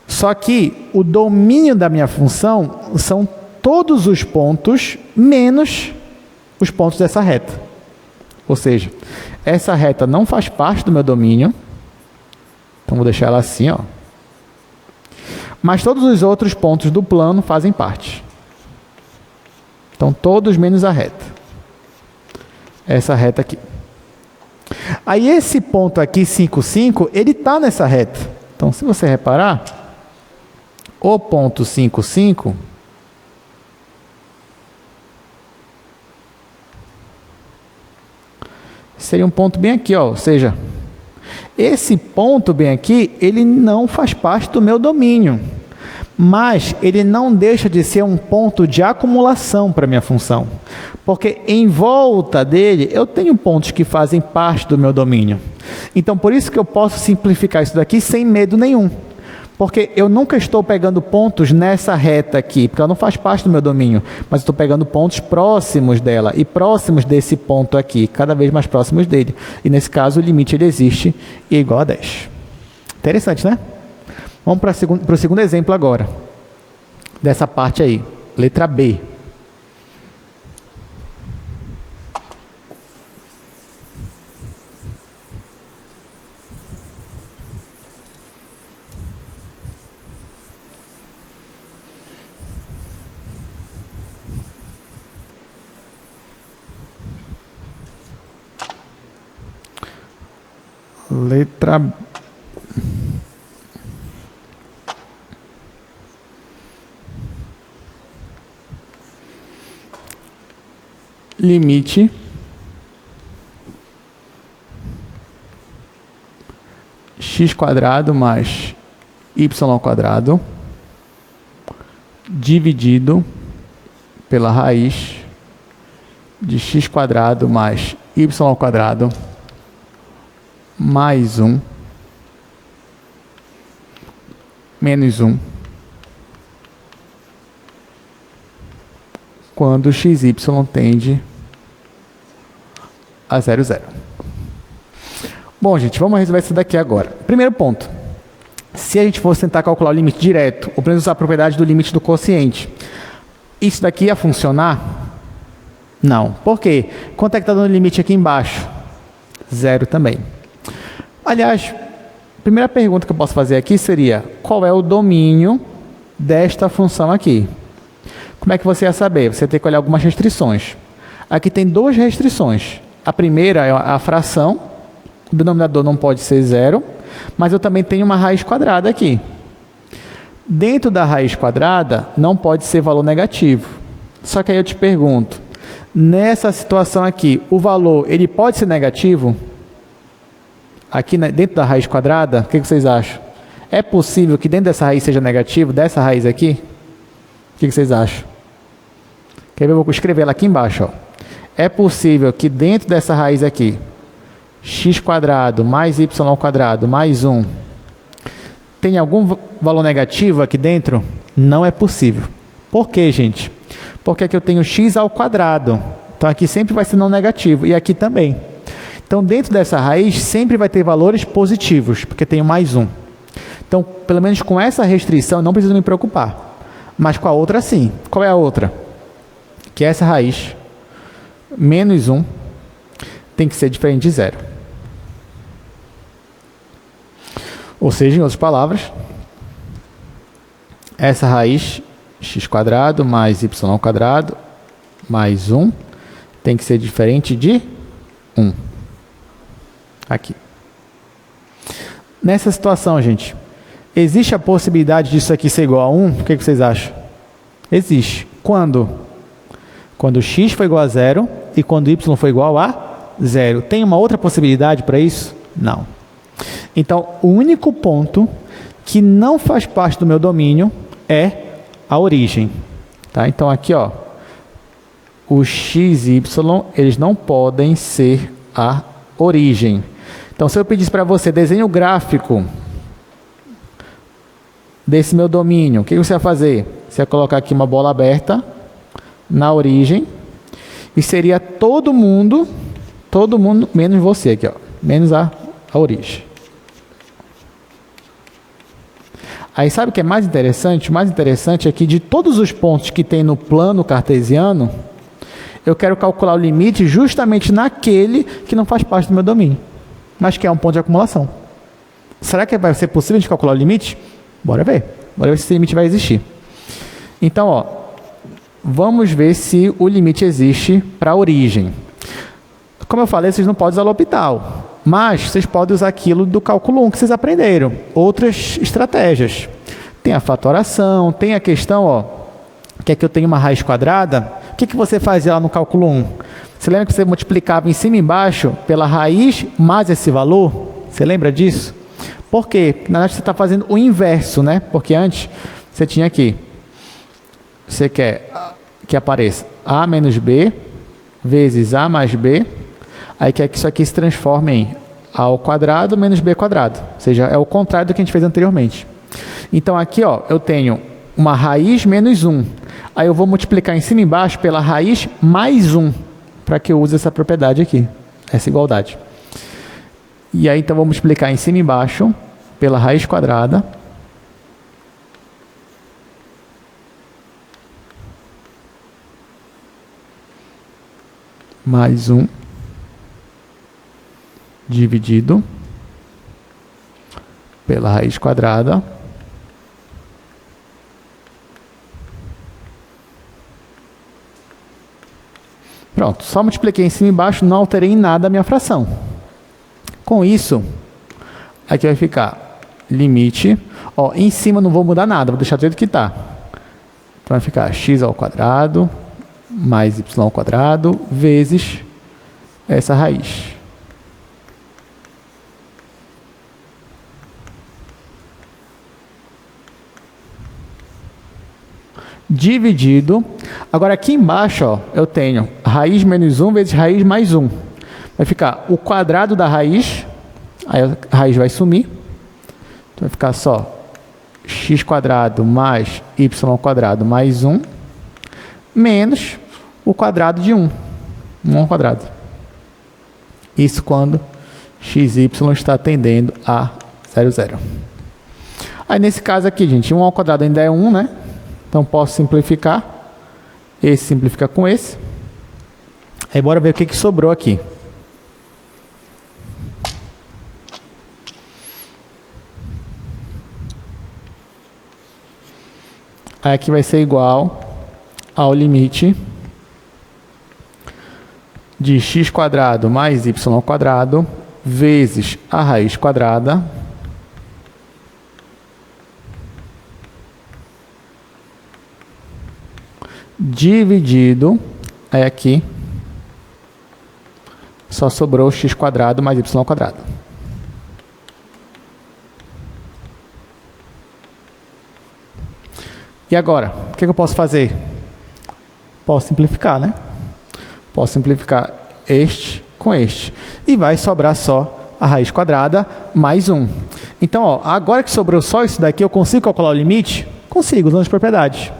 Só que o domínio da minha função são todos os pontos menos os pontos dessa reta. Ou seja, essa reta não faz parte do meu domínio. Então vou deixar ela assim, ó. Mas todos os outros pontos do plano fazem parte. Então todos menos a reta. Essa reta aqui. Aí esse ponto aqui, 5, 5, ele está nessa reta. Então se você reparar, o ponto 5, 5 seria um ponto bem aqui, ó. Ou seja, esse ponto bem aqui, ele não faz parte do meu domínio, mas ele não deixa de ser um ponto de acumulação para a minha função, porque em volta dele eu tenho pontos que fazem parte do meu domínio. Então, por isso que eu posso simplificar isso daqui sem medo nenhum, porque eu nunca estou pegando pontos nessa reta aqui, porque ela não faz parte do meu domínio, mas estou pegando pontos próximos dela e próximos desse ponto aqui, cada vez mais próximos dele. E nesse caso o limite ele existe e é igual a 10. Interessante, né? Vamos para o segundo exemplo agora, dessa parte aí, letra B. Letra B. Limite x² mais y² dividido pela raiz de x² mais y² mais 1 menos 1 quando xy tende a 0, 0. Bom, gente, vamos resolver isso daqui agora. Primeiro ponto. Se a gente fosse tentar calcular o limite direto, ou pelo menos usar a propriedade do limite do quociente, isso daqui ia funcionar? Não. Por quê? Quanto é que está dando o limite aqui embaixo? 0 também. Aliás, a primeira pergunta que eu posso fazer aqui seria: qual é o domínio desta função aqui? Como é que você ia saber? Você tem que olhar algumas restrições. Aqui tem duas restrições. A primeira é a fração. O denominador não pode ser 0, mas eu também tenho uma raiz quadrada aqui. Dentro da raiz quadrada não pode ser valor negativo. Só que aí eu te pergunto, nessa situação aqui, o valor ele pode ser negativo? Aqui dentro da raiz quadrada, o que vocês acham? É possível que dentro dessa raiz seja negativo, dessa raiz aqui? O que vocês acham? Quer ver? Eu vou escrever ela aqui embaixo. Ó. É possível que dentro dessa raiz aqui, x² mais y² mais 1, tenha algum valor negativo aqui dentro? Não é possível. Por quê, gente? Porque aqui eu tenho x². Então aqui sempre vai ser não negativo. E aqui também. Então dentro dessa raiz sempre vai ter valores positivos, porque tenho mais 1. Então, pelo menos com essa restrição, não preciso me preocupar. Mas com a outra, sim. Qual é a outra? Que essa raiz, menos 1, tem que ser diferente de 0. Ou seja, em outras palavras, essa raiz, x² mais y² mais 1, tem que ser diferente de 1. Aqui. Nessa situação, gente, existe a possibilidade disso aqui ser igual a 1? O que vocês acham? Existe. Quando? Quando x foi igual a 0 e quando y foi igual a 0. Tem uma outra possibilidade para isso? Não. Então, o único ponto que não faz parte do meu domínio é a origem. Tá? Então, aqui, ó, o x e y, eles não podem ser a origem. Então, se eu pedisse para você, desenhe o gráfico desse meu domínio, o que você vai fazer? Você vai colocar aqui uma bola aberta na origem e seria todo mundo menos você aqui, ó, menos a origem. Aí sabe o que é mais interessante? O mais interessante é que de todos os pontos que tem no plano cartesiano, eu quero calcular o limite justamente naquele que não faz parte do meu domínio, mas que é um ponto de acumulação. Será que vai ser possível de calcular o limite? Bora ver. Bora ver se esse limite vai existir. Então, ó, vamos ver se o limite existe para a origem. Como eu falei, vocês não podem usar L'Hopital, mas vocês podem usar aquilo do cálculo 1 que vocês aprenderam. Outras estratégias. Tem a fatoração, tem a questão, ó, que é que eu tenho uma raiz quadrada. O que você fazia lá no cálculo 1? Você lembra que você multiplicava em cima e embaixo pela raiz mais esse valor? Você lembra disso? Por quê? Na verdade, você está fazendo o inverso, né? Porque antes, você tinha aqui. Você quer que apareça a menos b vezes a mais b. Aí quer que isso aqui se transforme em a ao quadrado menos b quadrado. Ou seja, é o contrário do que a gente fez anteriormente. Então, aqui, ó, eu tenho uma raiz menos 1. Aí eu vou multiplicar em cima e embaixo pela raiz mais 1. Para que eu use essa propriedade aqui, essa igualdade. E aí, então, vou multiplicar em cima e embaixo pela raiz quadrada. Mais 1 dividido pela raiz quadrada pronto, só multipliquei em cima e embaixo, não alterei em nada a minha fração. Com isso, aqui vai ficar limite, ó, em cima não vou mudar nada, vou deixar do jeito que está. Então vai ficar x ao quadrado mais y ao quadrado vezes essa raiz. Dividido. Agora aqui embaixo, ó, eu tenho raiz menos 1 vezes raiz mais 1. Vai ficar o quadrado da raiz, aí a raiz vai sumir. Então vai ficar só x quadrado mais y ao quadrado mais 1, menos o quadrado de 1. 1 ao quadrado. Isso quando x e y está tendendo a 0, 0. Aí nesse caso aqui, gente, 1 ao quadrado ainda é 1, né? Então, posso simplificar. Esse simplifica com esse. Aí, bora ver o que sobrou aqui. Aí, aqui vai ser igual ao limite de x quadrado mais y ao quadrado vezes a raiz quadrada dividido, aí aqui só sobrou x quadrado mais y ao quadrado. E agora, o que eu posso fazer? Posso simplificar, né? Posso simplificar este com este. E vai sobrar só a raiz quadrada mais 1. Então, ó, agora que sobrou só isso daqui, eu consigo calcular o limite? Consigo, usando as propriedades.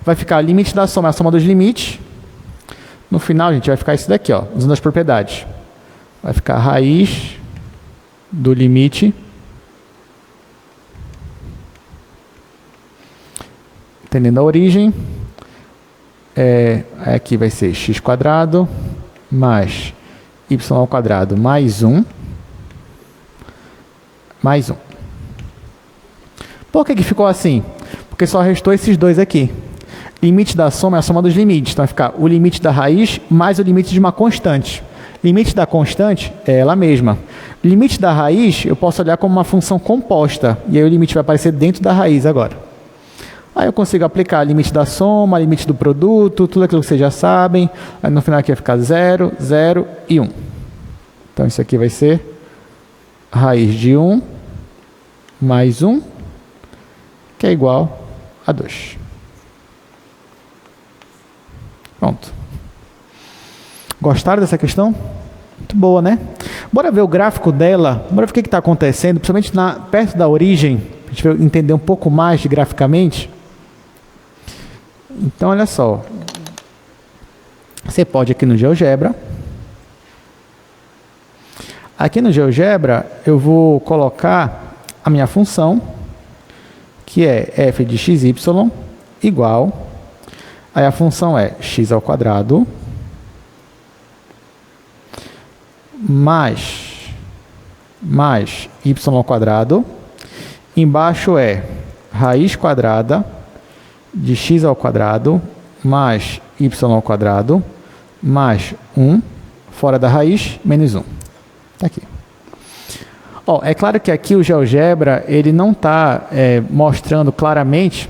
Vai ficar o limite da soma, a soma dos limites. No final, gente, vai ficar isso daqui, ó, usando as propriedades. Vai ficar a raiz do limite entendendo a origem. Aqui vai ser x quadrado mais y ao quadrado mais 1. Mais 1. Por que ficou assim? Porque só restou esses dois aqui. Limite da soma é a soma dos limites. Então vai ficar o limite da raiz mais o limite de uma constante. Limite da constante é ela mesma. Limite da raiz eu posso olhar como uma função composta. E aí o limite vai aparecer dentro da raiz agora. Aí eu consigo aplicar limite da soma, limite do produto, tudo aquilo que vocês já sabem. Aí no final aqui vai ficar 0, 0 e 1. Então isso aqui vai ser raiz de 1 mais 1, que é igual a 2. Pronto. Gostaram dessa questão? Muito boa, né? Bora ver o gráfico dela, bora ver o que está acontecendo, principalmente perto da origem, a gente vai entender um pouco mais graficamente. Então, olha só. Você pode aqui no GeoGebra. Aqui no GeoGebra, eu vou colocar a minha função, que é f de xy igual. Aí a função é x ao quadrado mais y ao quadrado. Embaixo é raiz quadrada de x ao quadrado mais y ao quadrado mais 1 fora da raiz menos 1. Está aqui. Ó, é claro que aqui o GeoGebra ele não está mostrando claramente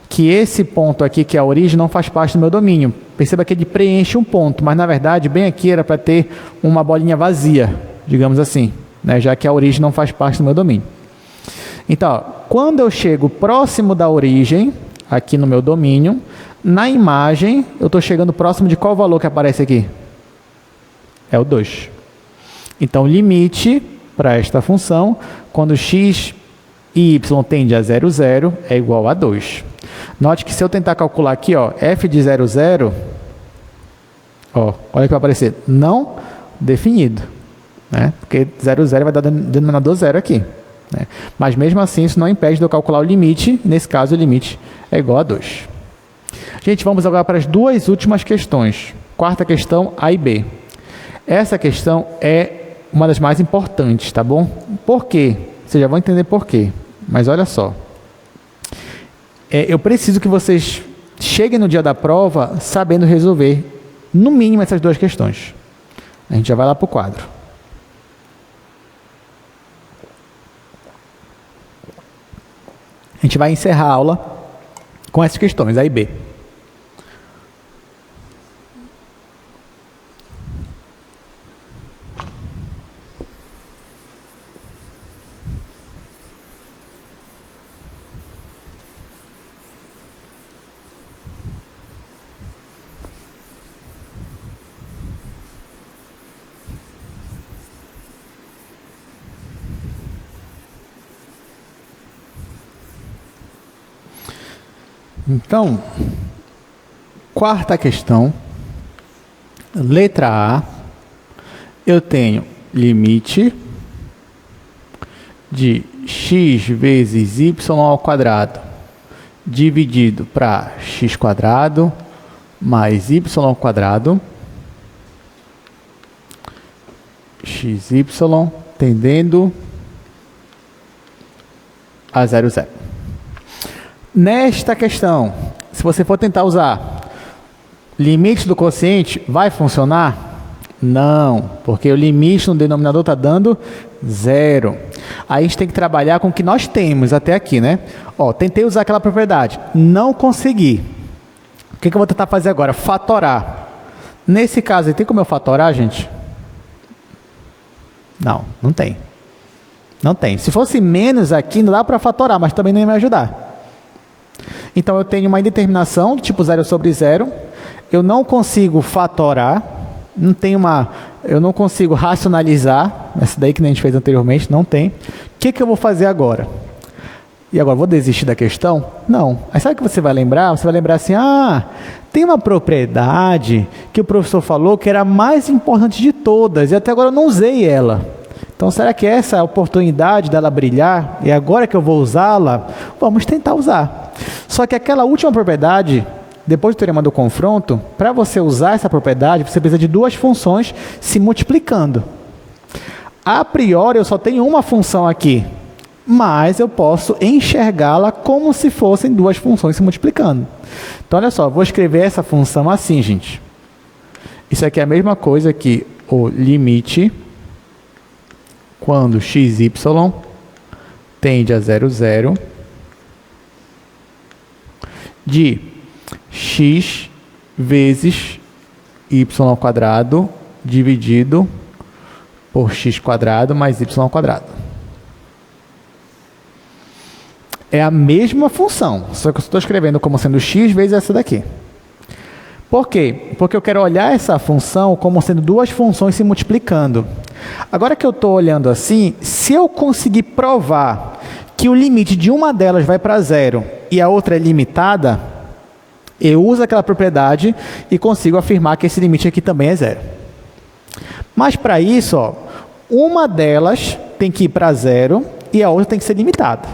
que esse ponto aqui, que é a origem, não faz parte do meu domínio. Perceba que ele preenche um ponto, mas na verdade bem aqui era para ter uma bolinha vazia, digamos assim, né, já que a origem não faz parte do meu domínio. Então, ó, quando eu chego próximo da origem, aqui no meu domínio, na imagem, eu estou chegando próximo de qual valor que aparece aqui? É o 2. Então, limite para esta função, quando x e y tende a 0, 0, é igual a 2. Note que se eu tentar calcular aqui, ó, f de 0, 0, ó, olha o que vai aparecer, não definido, né? Porque 0, 0 vai dar denominador 0 aqui. Né? Mas mesmo assim, isso não impede de eu calcular o limite, nesse caso o limite é igual a 2. Gente, vamos agora para as duas últimas questões. Quarta questão, A e B. Essa questão é uma das mais importantes, tá bom? Por quê? Vocês já vão entender por quê. Mas olha só. Eu preciso que vocês cheguem no dia da prova sabendo resolver, no mínimo, essas duas questões. A gente já vai lá para o quadro. A gente vai encerrar a aula com essas questões, A e B. Então, quarta questão, letra A, eu tenho limite de x vezes y ao quadrado dividido para x quadrado mais y ao quadrado, xy tendendo a 0, 0. Nesta questão, se você for tentar usar limite do quociente, vai funcionar? Não, porque o limite no denominador está dando 0. Aí a gente tem que trabalhar com o que nós temos até aqui, né? Ó, tentei usar aquela propriedade, não consegui. O que eu vou tentar fazer agora? Fatorar. Nesse caso, tem como eu fatorar, gente? Não, não tem. Não tem. Se fosse menos aqui, não dá para fatorar, mas também não ia me ajudar. Então, eu tenho uma indeterminação do tipo 0 sobre 0. Eu não consigo fatorar. Eu não consigo racionalizar. Essa daí que a gente fez anteriormente, não tem. O que eu vou fazer agora? E agora, vou desistir da questão? Não. Aí sabe o que você vai lembrar? Você vai lembrar assim, tem uma propriedade que o professor falou que era a mais importante de todas. E até agora eu não usei ela. Então, será que essa é a oportunidade dela brilhar? E agora que eu vou usá-la, vamos tentar usar. Só que aquela última propriedade, depois do teorema do confronto, para você usar essa propriedade, você precisa de duas funções se multiplicando. A priori, eu só tenho uma função aqui. mas eu posso enxergá-la como se fossem duas funções se multiplicando. Então, olha só, vou escrever essa função assim, gente. Isso aqui é a mesma coisa que o limite quando xy tende a 0, 0, de x vezes y² dividido por x² mais y². É a mesma função, só que eu estou escrevendo como sendo x vezes essa daqui. Por quê? Porque eu quero olhar essa função como sendo duas funções se multiplicando. Agora que eu estou olhando assim, se eu conseguir provar que o limite de uma delas vai para 0 e a outra é limitada, eu uso aquela propriedade e consigo afirmar que esse limite aqui também é 0. Mas para isso, ó, uma delas tem que ir para 0 e a outra tem que ser limitada.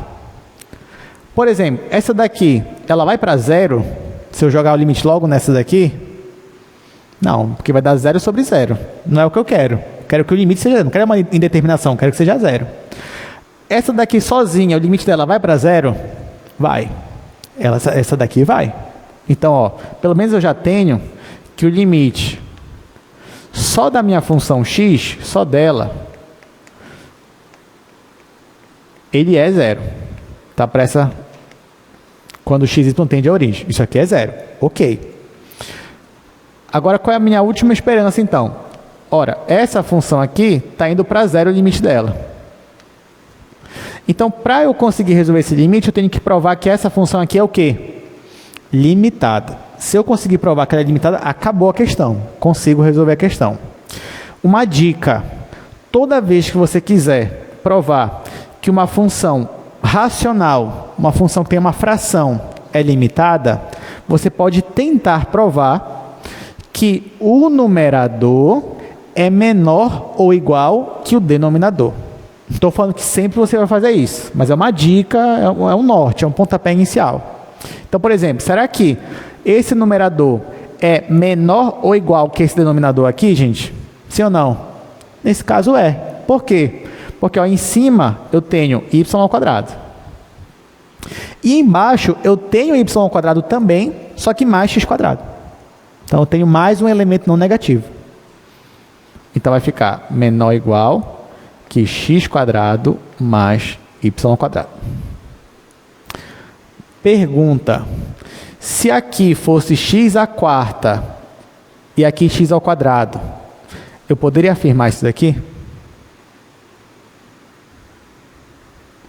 Por exemplo, essa daqui, ela vai para 0, se eu jogar o limite logo nessa daqui? Não, porque vai dar 0 sobre 0. Não é o que eu quero. Quero que o limite seja 0. Não quero uma indeterminação, quero que seja 0. Essa daqui sozinha, o limite dela vai para 0? Vai. Essa daqui vai. Então, ó, pelo menos eu já tenho que o limite só da minha função x, só dela, ele é 0. Tá? Para essa, quando o x tende à origem. Isso aqui é 0. Ok. Agora, qual é a minha última esperança, então? Ora, essa função aqui está indo para 0 o limite dela. Então, para eu conseguir resolver esse limite, eu tenho que provar que essa função aqui é o quê? Limitada. Se eu conseguir provar que ela é limitada, acabou a questão. Consigo resolver a questão. Uma dica. Toda vez que você quiser provar que uma função racional, uma função que tem uma fração, é limitada, você pode tentar provar que o numerador é menor ou igual que o denominador. Estou falando que sempre você vai fazer isso, mas é uma dica, é um norte, é um pontapé inicial. Então, por exemplo, será que esse numerador é menor ou igual que esse denominador aqui, gente? Sim ou não? Nesse caso é. Por quê? Porque ó, em cima eu tenho y². E embaixo eu tenho y² também, só que mais x². Então eu tenho mais um elemento não negativo. Então vai ficar menor ou igual que x² mais y². Pergunta: se aqui fosse x² e aqui x², eu poderia afirmar isso daqui?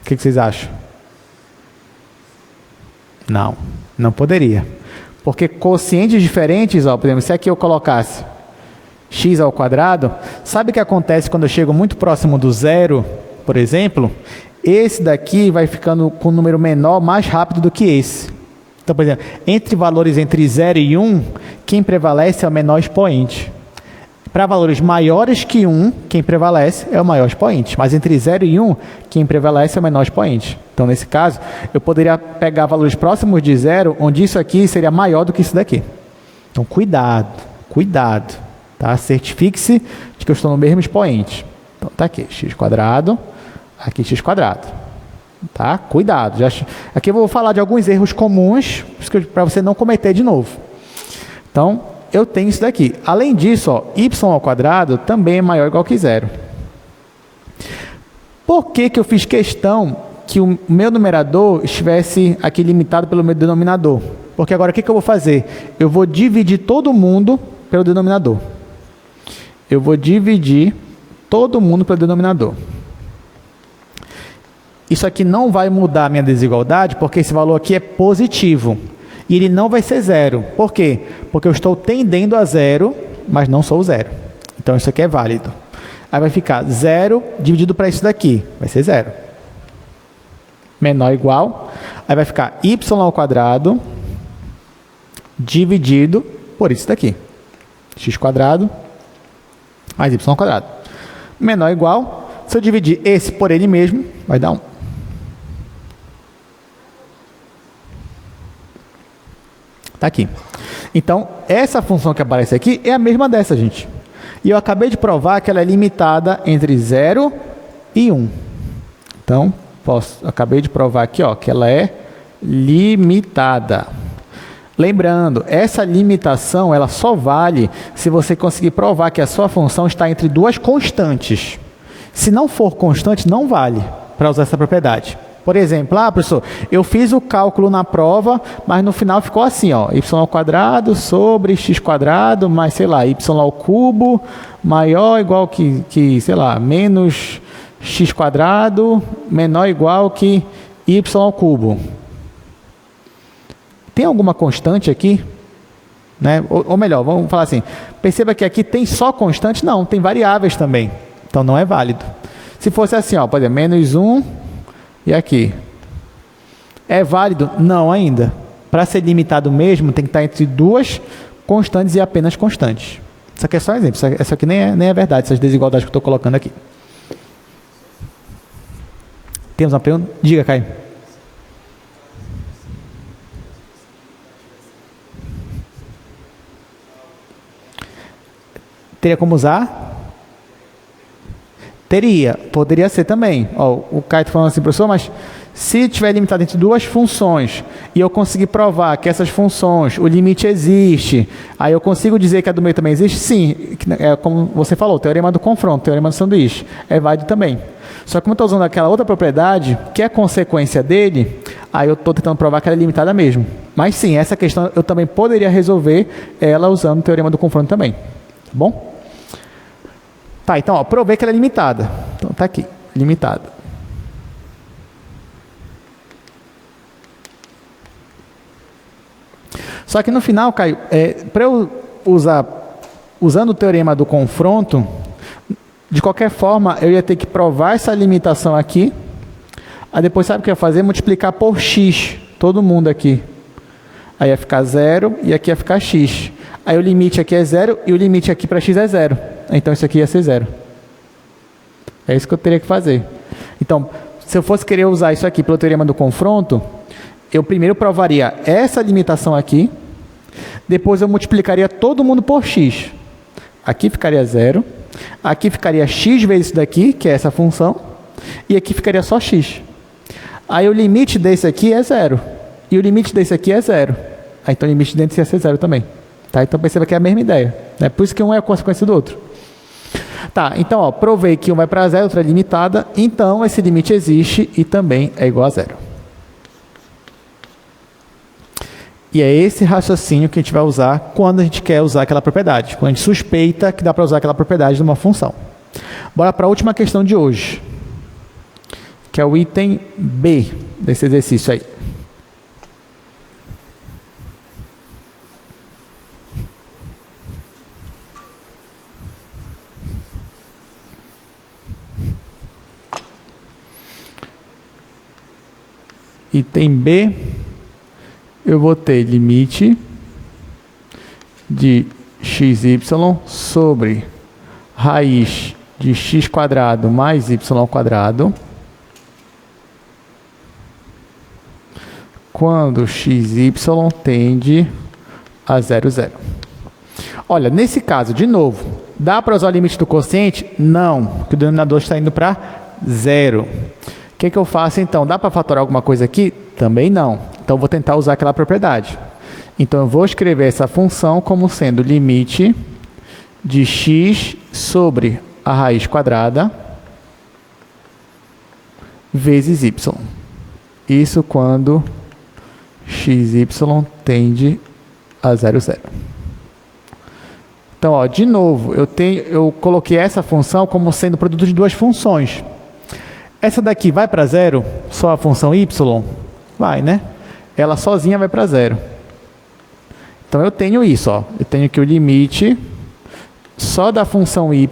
O que vocês acham? Não, não poderia. Porque quocientes diferentes, ó, por exemplo, se aqui eu colocasse x², sabe o que acontece quando eu chego muito próximo do zero, por exemplo? Esse daqui vai ficando com um número menor mais rápido do que esse. Então, por exemplo, entre valores entre 0 e 1, quem prevalece é o menor expoente. Para valores maiores que 1, quem prevalece é o maior expoente. Mas entre 0 e 1, quem prevalece é o menor expoente. Então, nesse caso, eu poderia pegar valores próximos de 0, onde isso aqui seria maior do que isso daqui. Então, cuidado, cuidado. Tá? Certifique-se de que eu estou no mesmo expoente. Então, está aqui, x², aqui x². Tá? Cuidado. Aqui eu vou falar de alguns erros comuns para você não cometer de novo. Então, eu tenho isso daqui. Além disso, ó, y² também é maior ou igual que 0. Por que eu fiz questão que o meu numerador estivesse aqui limitado pelo meu denominador? Porque agora o que eu vou fazer? Eu vou dividir todo mundo pelo denominador. Eu vou dividir todo mundo pelo denominador. Isso aqui não vai mudar a minha desigualdade, porque esse valor aqui é positivo. E ele não vai ser 0. Por quê? Porque eu estou tendendo a 0, mas não sou 0. Então, isso aqui é válido. Aí vai ficar 0 dividido para isso daqui. Vai ser 0. Menor ou igual. Aí vai ficar y² dividido por isso daqui. x² mais y². Menor ou igual. Se eu dividir esse por ele mesmo, vai dar 1. Está aqui. Então, essa função que aparece aqui é a mesma dessa, gente. E eu acabei de provar que ela é limitada entre 0 e 1. Então, acabei de provar aqui, ó, que ela é limitada. Lembrando, essa limitação ela só vale se você conseguir provar que a sua função está entre duas constantes. Se não for constante, não vale para usar essa propriedade. Por exemplo, professor, eu fiz o cálculo na prova, mas no final ficou assim, ó, y² sobre x² mais, sei lá, y³ maior ou igual que, sei lá, menos x² menor ou igual que y³. Tem alguma constante aqui? Né? Ou melhor, vamos falar assim, perceba que aqui tem só constante? Não, tem variáveis também. Então não é válido. Se fosse assim, ó, por exemplo, menos 1 e aqui. É válido? Não ainda. Para ser limitado mesmo, tem que estar entre duas constantes e apenas constantes. Isso aqui é só um exemplo. Isso aqui nem é verdade, essas desigualdades que eu estou colocando aqui. Temos uma pergunta? Diga, Caio. Teria como usar? Teria, poderia ser também. Ó, o Caio está falando assim, professor, mas se tiver limitado entre duas funções e eu conseguir provar que essas funções, o limite existe, aí eu consigo dizer que a do meio também existe? Sim, é como você falou, o teorema do confronto, o teorema do sanduíche, é válido também. Só que como eu estou usando aquela outra propriedade, que é consequência dele, aí eu estou tentando provar que ela é limitada mesmo. Mas sim, essa questão eu também poderia resolver ela usando o teorema do confronto também. Tá bom? Tá, então, ó, provei que ela é limitada. Então, tá aqui, limitada. Só que no final, Caio, para eu usando o teorema do confronto, de qualquer forma, eu ia ter que provar essa limitação aqui. Aí depois, sabe o que eu ia fazer? Multiplicar por x, todo mundo aqui. Aí ia ficar 0 e aqui ia ficar x. Aí o limite aqui é 0 e o limite aqui para x é 0. Então isso aqui ia ser 0. É isso que eu teria que fazer. Então, se eu fosse querer usar isso aqui pelo teorema do confronto, eu primeiro provaria essa limitação aqui, depois eu multiplicaria todo mundo por x. Aqui ficaria 0, aqui ficaria x vezes isso daqui, que é essa função, e aqui ficaria só x. Aí o limite desse aqui é 0, e o limite desse aqui é 0. Aí, então o limite desse ia ser 0 também. Tá? Então perceba que é a mesma ideia. Né? Por isso que um é a consequência do outro. Tá, então, ó, provei que um vai para 0, outro é limitada, então esse limite existe e também é igual a 0. E é esse raciocínio que a gente vai usar quando a gente quer usar aquela propriedade, quando a gente suspeita que dá para usar aquela propriedade de uma função. Bora para a última questão de hoje, que é o item B desse exercício aí. Item B, eu vou ter limite de xy sobre raiz de x² mais y² quando xy tende a 0, 0. Olha, nesse caso, de novo, dá para usar o limite do quociente? Não, porque o denominador está indo para 0. O que eu faço então? Dá para fatorar alguma coisa aqui? Também não. Então, eu vou tentar usar aquela propriedade. Então, eu vou escrever essa função como sendo limite de x sobre a raiz quadrada vezes y. Isso quando xy tende a 0, 0. Então, ó, de novo, eu coloquei essa função como sendo produto de duas funções. Essa daqui vai para 0, só a função y? Vai, né? Ela sozinha vai para 0. Então, eu tenho isso, ó. Eu tenho que o limite só da função y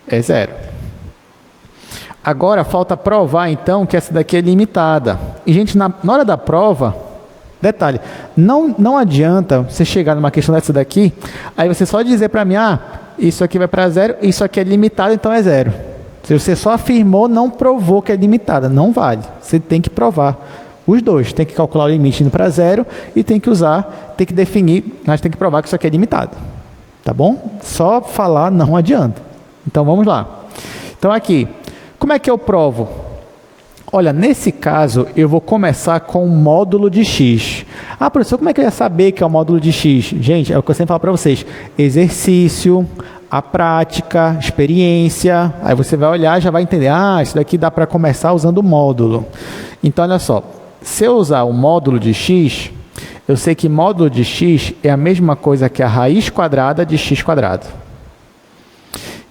é 0. Agora, falta provar, então, que essa daqui é limitada. E, gente, na hora da prova, detalhe, não adianta você chegar numa questão dessa daqui, aí você só dizer para mim, isso aqui vai para 0, isso aqui é limitado, então é 0. Se você só afirmou, não provou que é limitada, não vale. Você tem que provar os dois. Tem que calcular o limite indo para 0 e tem que definir, mas tem que provar que isso aqui é limitado. Tá bom? Só falar não adianta. Então, vamos lá. Então, Então aqui, como é que eu provo? Olha, nesse caso, eu vou começar com o módulo de x. Ah, professor, como é que eu ia saber que é o módulo de x? Gente, é o que eu sempre falo para vocês. Exercício, a prática, experiência. Aí você vai olhar e já vai entender. Ah, isso daqui dá para começar usando o módulo. Então, olha só. Se eu usar o módulo de x, eu sei que módulo de x é a mesma coisa que a raiz quadrada de x quadrado.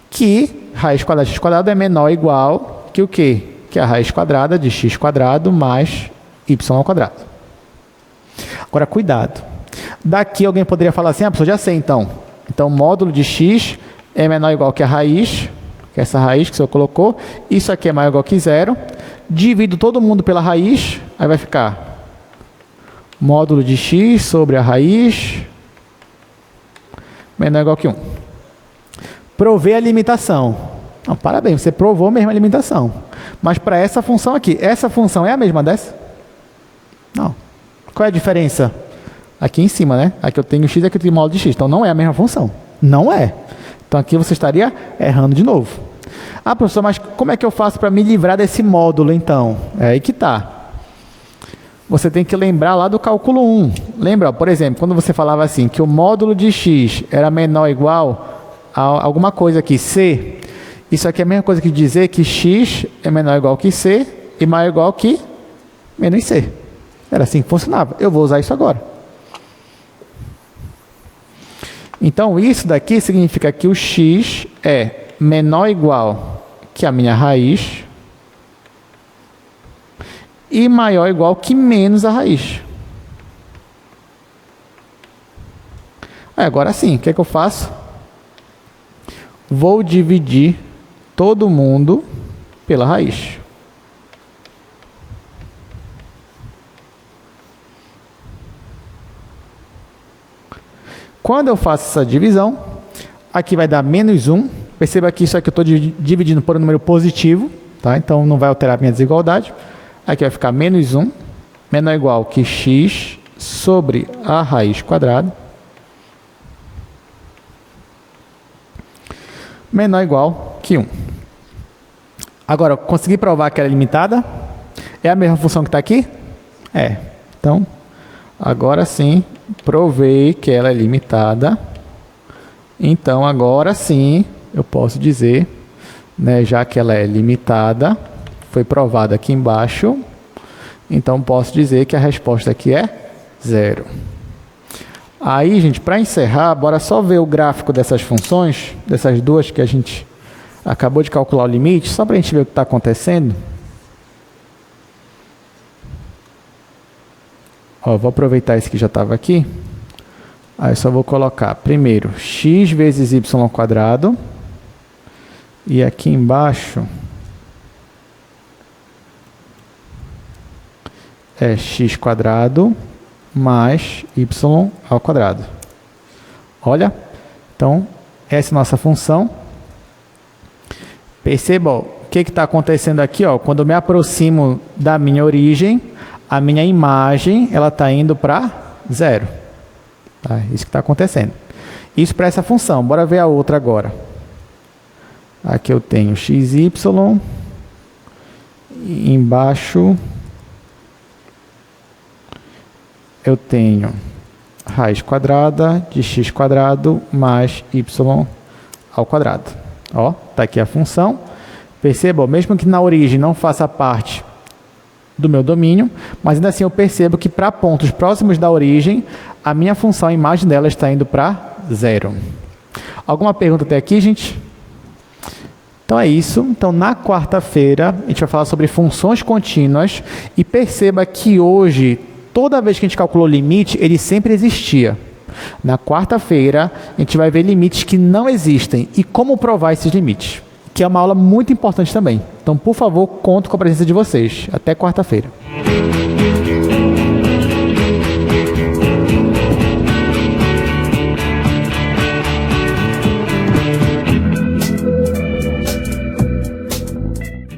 Que raiz quadrada de x quadrado é menor ou igual que o quê? Que a raiz quadrada de x quadrado mais y ao quadrado. Agora, cuidado. Daqui alguém poderia falar assim, ah, professor, já sei então. Então, módulo de x é menor ou igual que a raiz, que é essa raiz que o senhor colocou. Isso aqui é maior ou igual que zero. Divido todo mundo pela raiz, aí vai ficar módulo de x sobre a raiz menor ou igual que 1. Provei a limitação. Não, parabéns, você provou mesmo a limitação. Mas para essa função aqui, essa função é a mesma dessa? Não. Qual é a diferença? Aqui em cima, né? Aqui eu tenho x e aqui eu tenho módulo de x. Então não é a mesma função. Não é. Então aqui você estaria errando de novo. Ah, professor, mas como é que eu faço para me livrar desse módulo então? É aí que está. Você tem que lembrar lá do cálculo 1. Lembra, por exemplo, quando você falava assim, que o módulo de x era menor ou igual a alguma coisa aqui, c. Isso aqui é a mesma coisa que dizer que x é menor ou igual que c e maior ou igual que menos c. Era assim que funcionava. Eu vou usar isso agora. Então, isso daqui significa que o x é menor ou igual que a minha raiz e maior ou igual que menos a raiz. Agora sim, o que é que eu faço? Vou dividir todo mundo pela raiz. Quando eu faço essa divisão, aqui vai dar menos 1. Perceba que isso aqui eu estou dividindo por um número positivo, tá? Então não vai alterar a minha desigualdade. Aqui vai ficar menos 1, menor ou igual que x sobre a raiz quadrada, menor ou igual que 1. Agora, eu consegui provar que ela é limitada? É a mesma função que está aqui? É. Então, agora sim, provei que ela é limitada. Então, agora sim, eu posso dizer, né, já que ela é limitada, foi provada aqui embaixo, então posso dizer que a resposta aqui é 0. Aí, gente, para encerrar, bora só ver o gráfico dessas funções, dessas duas que a gente acabou de calcular o limite, só para a gente ver o que está acontecendo. Ó, vou aproveitar esse que já estava aqui. Aí eu só vou colocar primeiro x vezes y ao quadrado. E aqui embaixo é x quadrado mais y ao quadrado. Olha, então essa é a nossa função. Perceba ó, o que está acontecendo aqui, ó, quando eu me aproximo da minha origem, a minha imagem ela está indo para 0. Tá? Isso que está acontecendo. Isso para essa função. Bora ver a outra agora. Aqui eu tenho xy, e embaixo eu tenho raiz quadrada de x quadrado mais y ao quadrado. Ó, tá aqui a função. Perceba, mesmo que na origem não faça parte do meu domínio, mas ainda assim eu percebo que para pontos próximos da origem, a minha função, a imagem dela está indo para 0. Alguma pergunta até aqui, gente? Então é isso. Então na quarta-feira a gente vai falar sobre funções contínuas e perceba que hoje, toda vez que a gente calculou o limite, ele sempre existia. Na quarta-feira a gente vai ver limites que não existem e como provar esses limites, que é uma aula muito importante também. Então, por favor, conto com a presença de vocês. Até quarta-feira.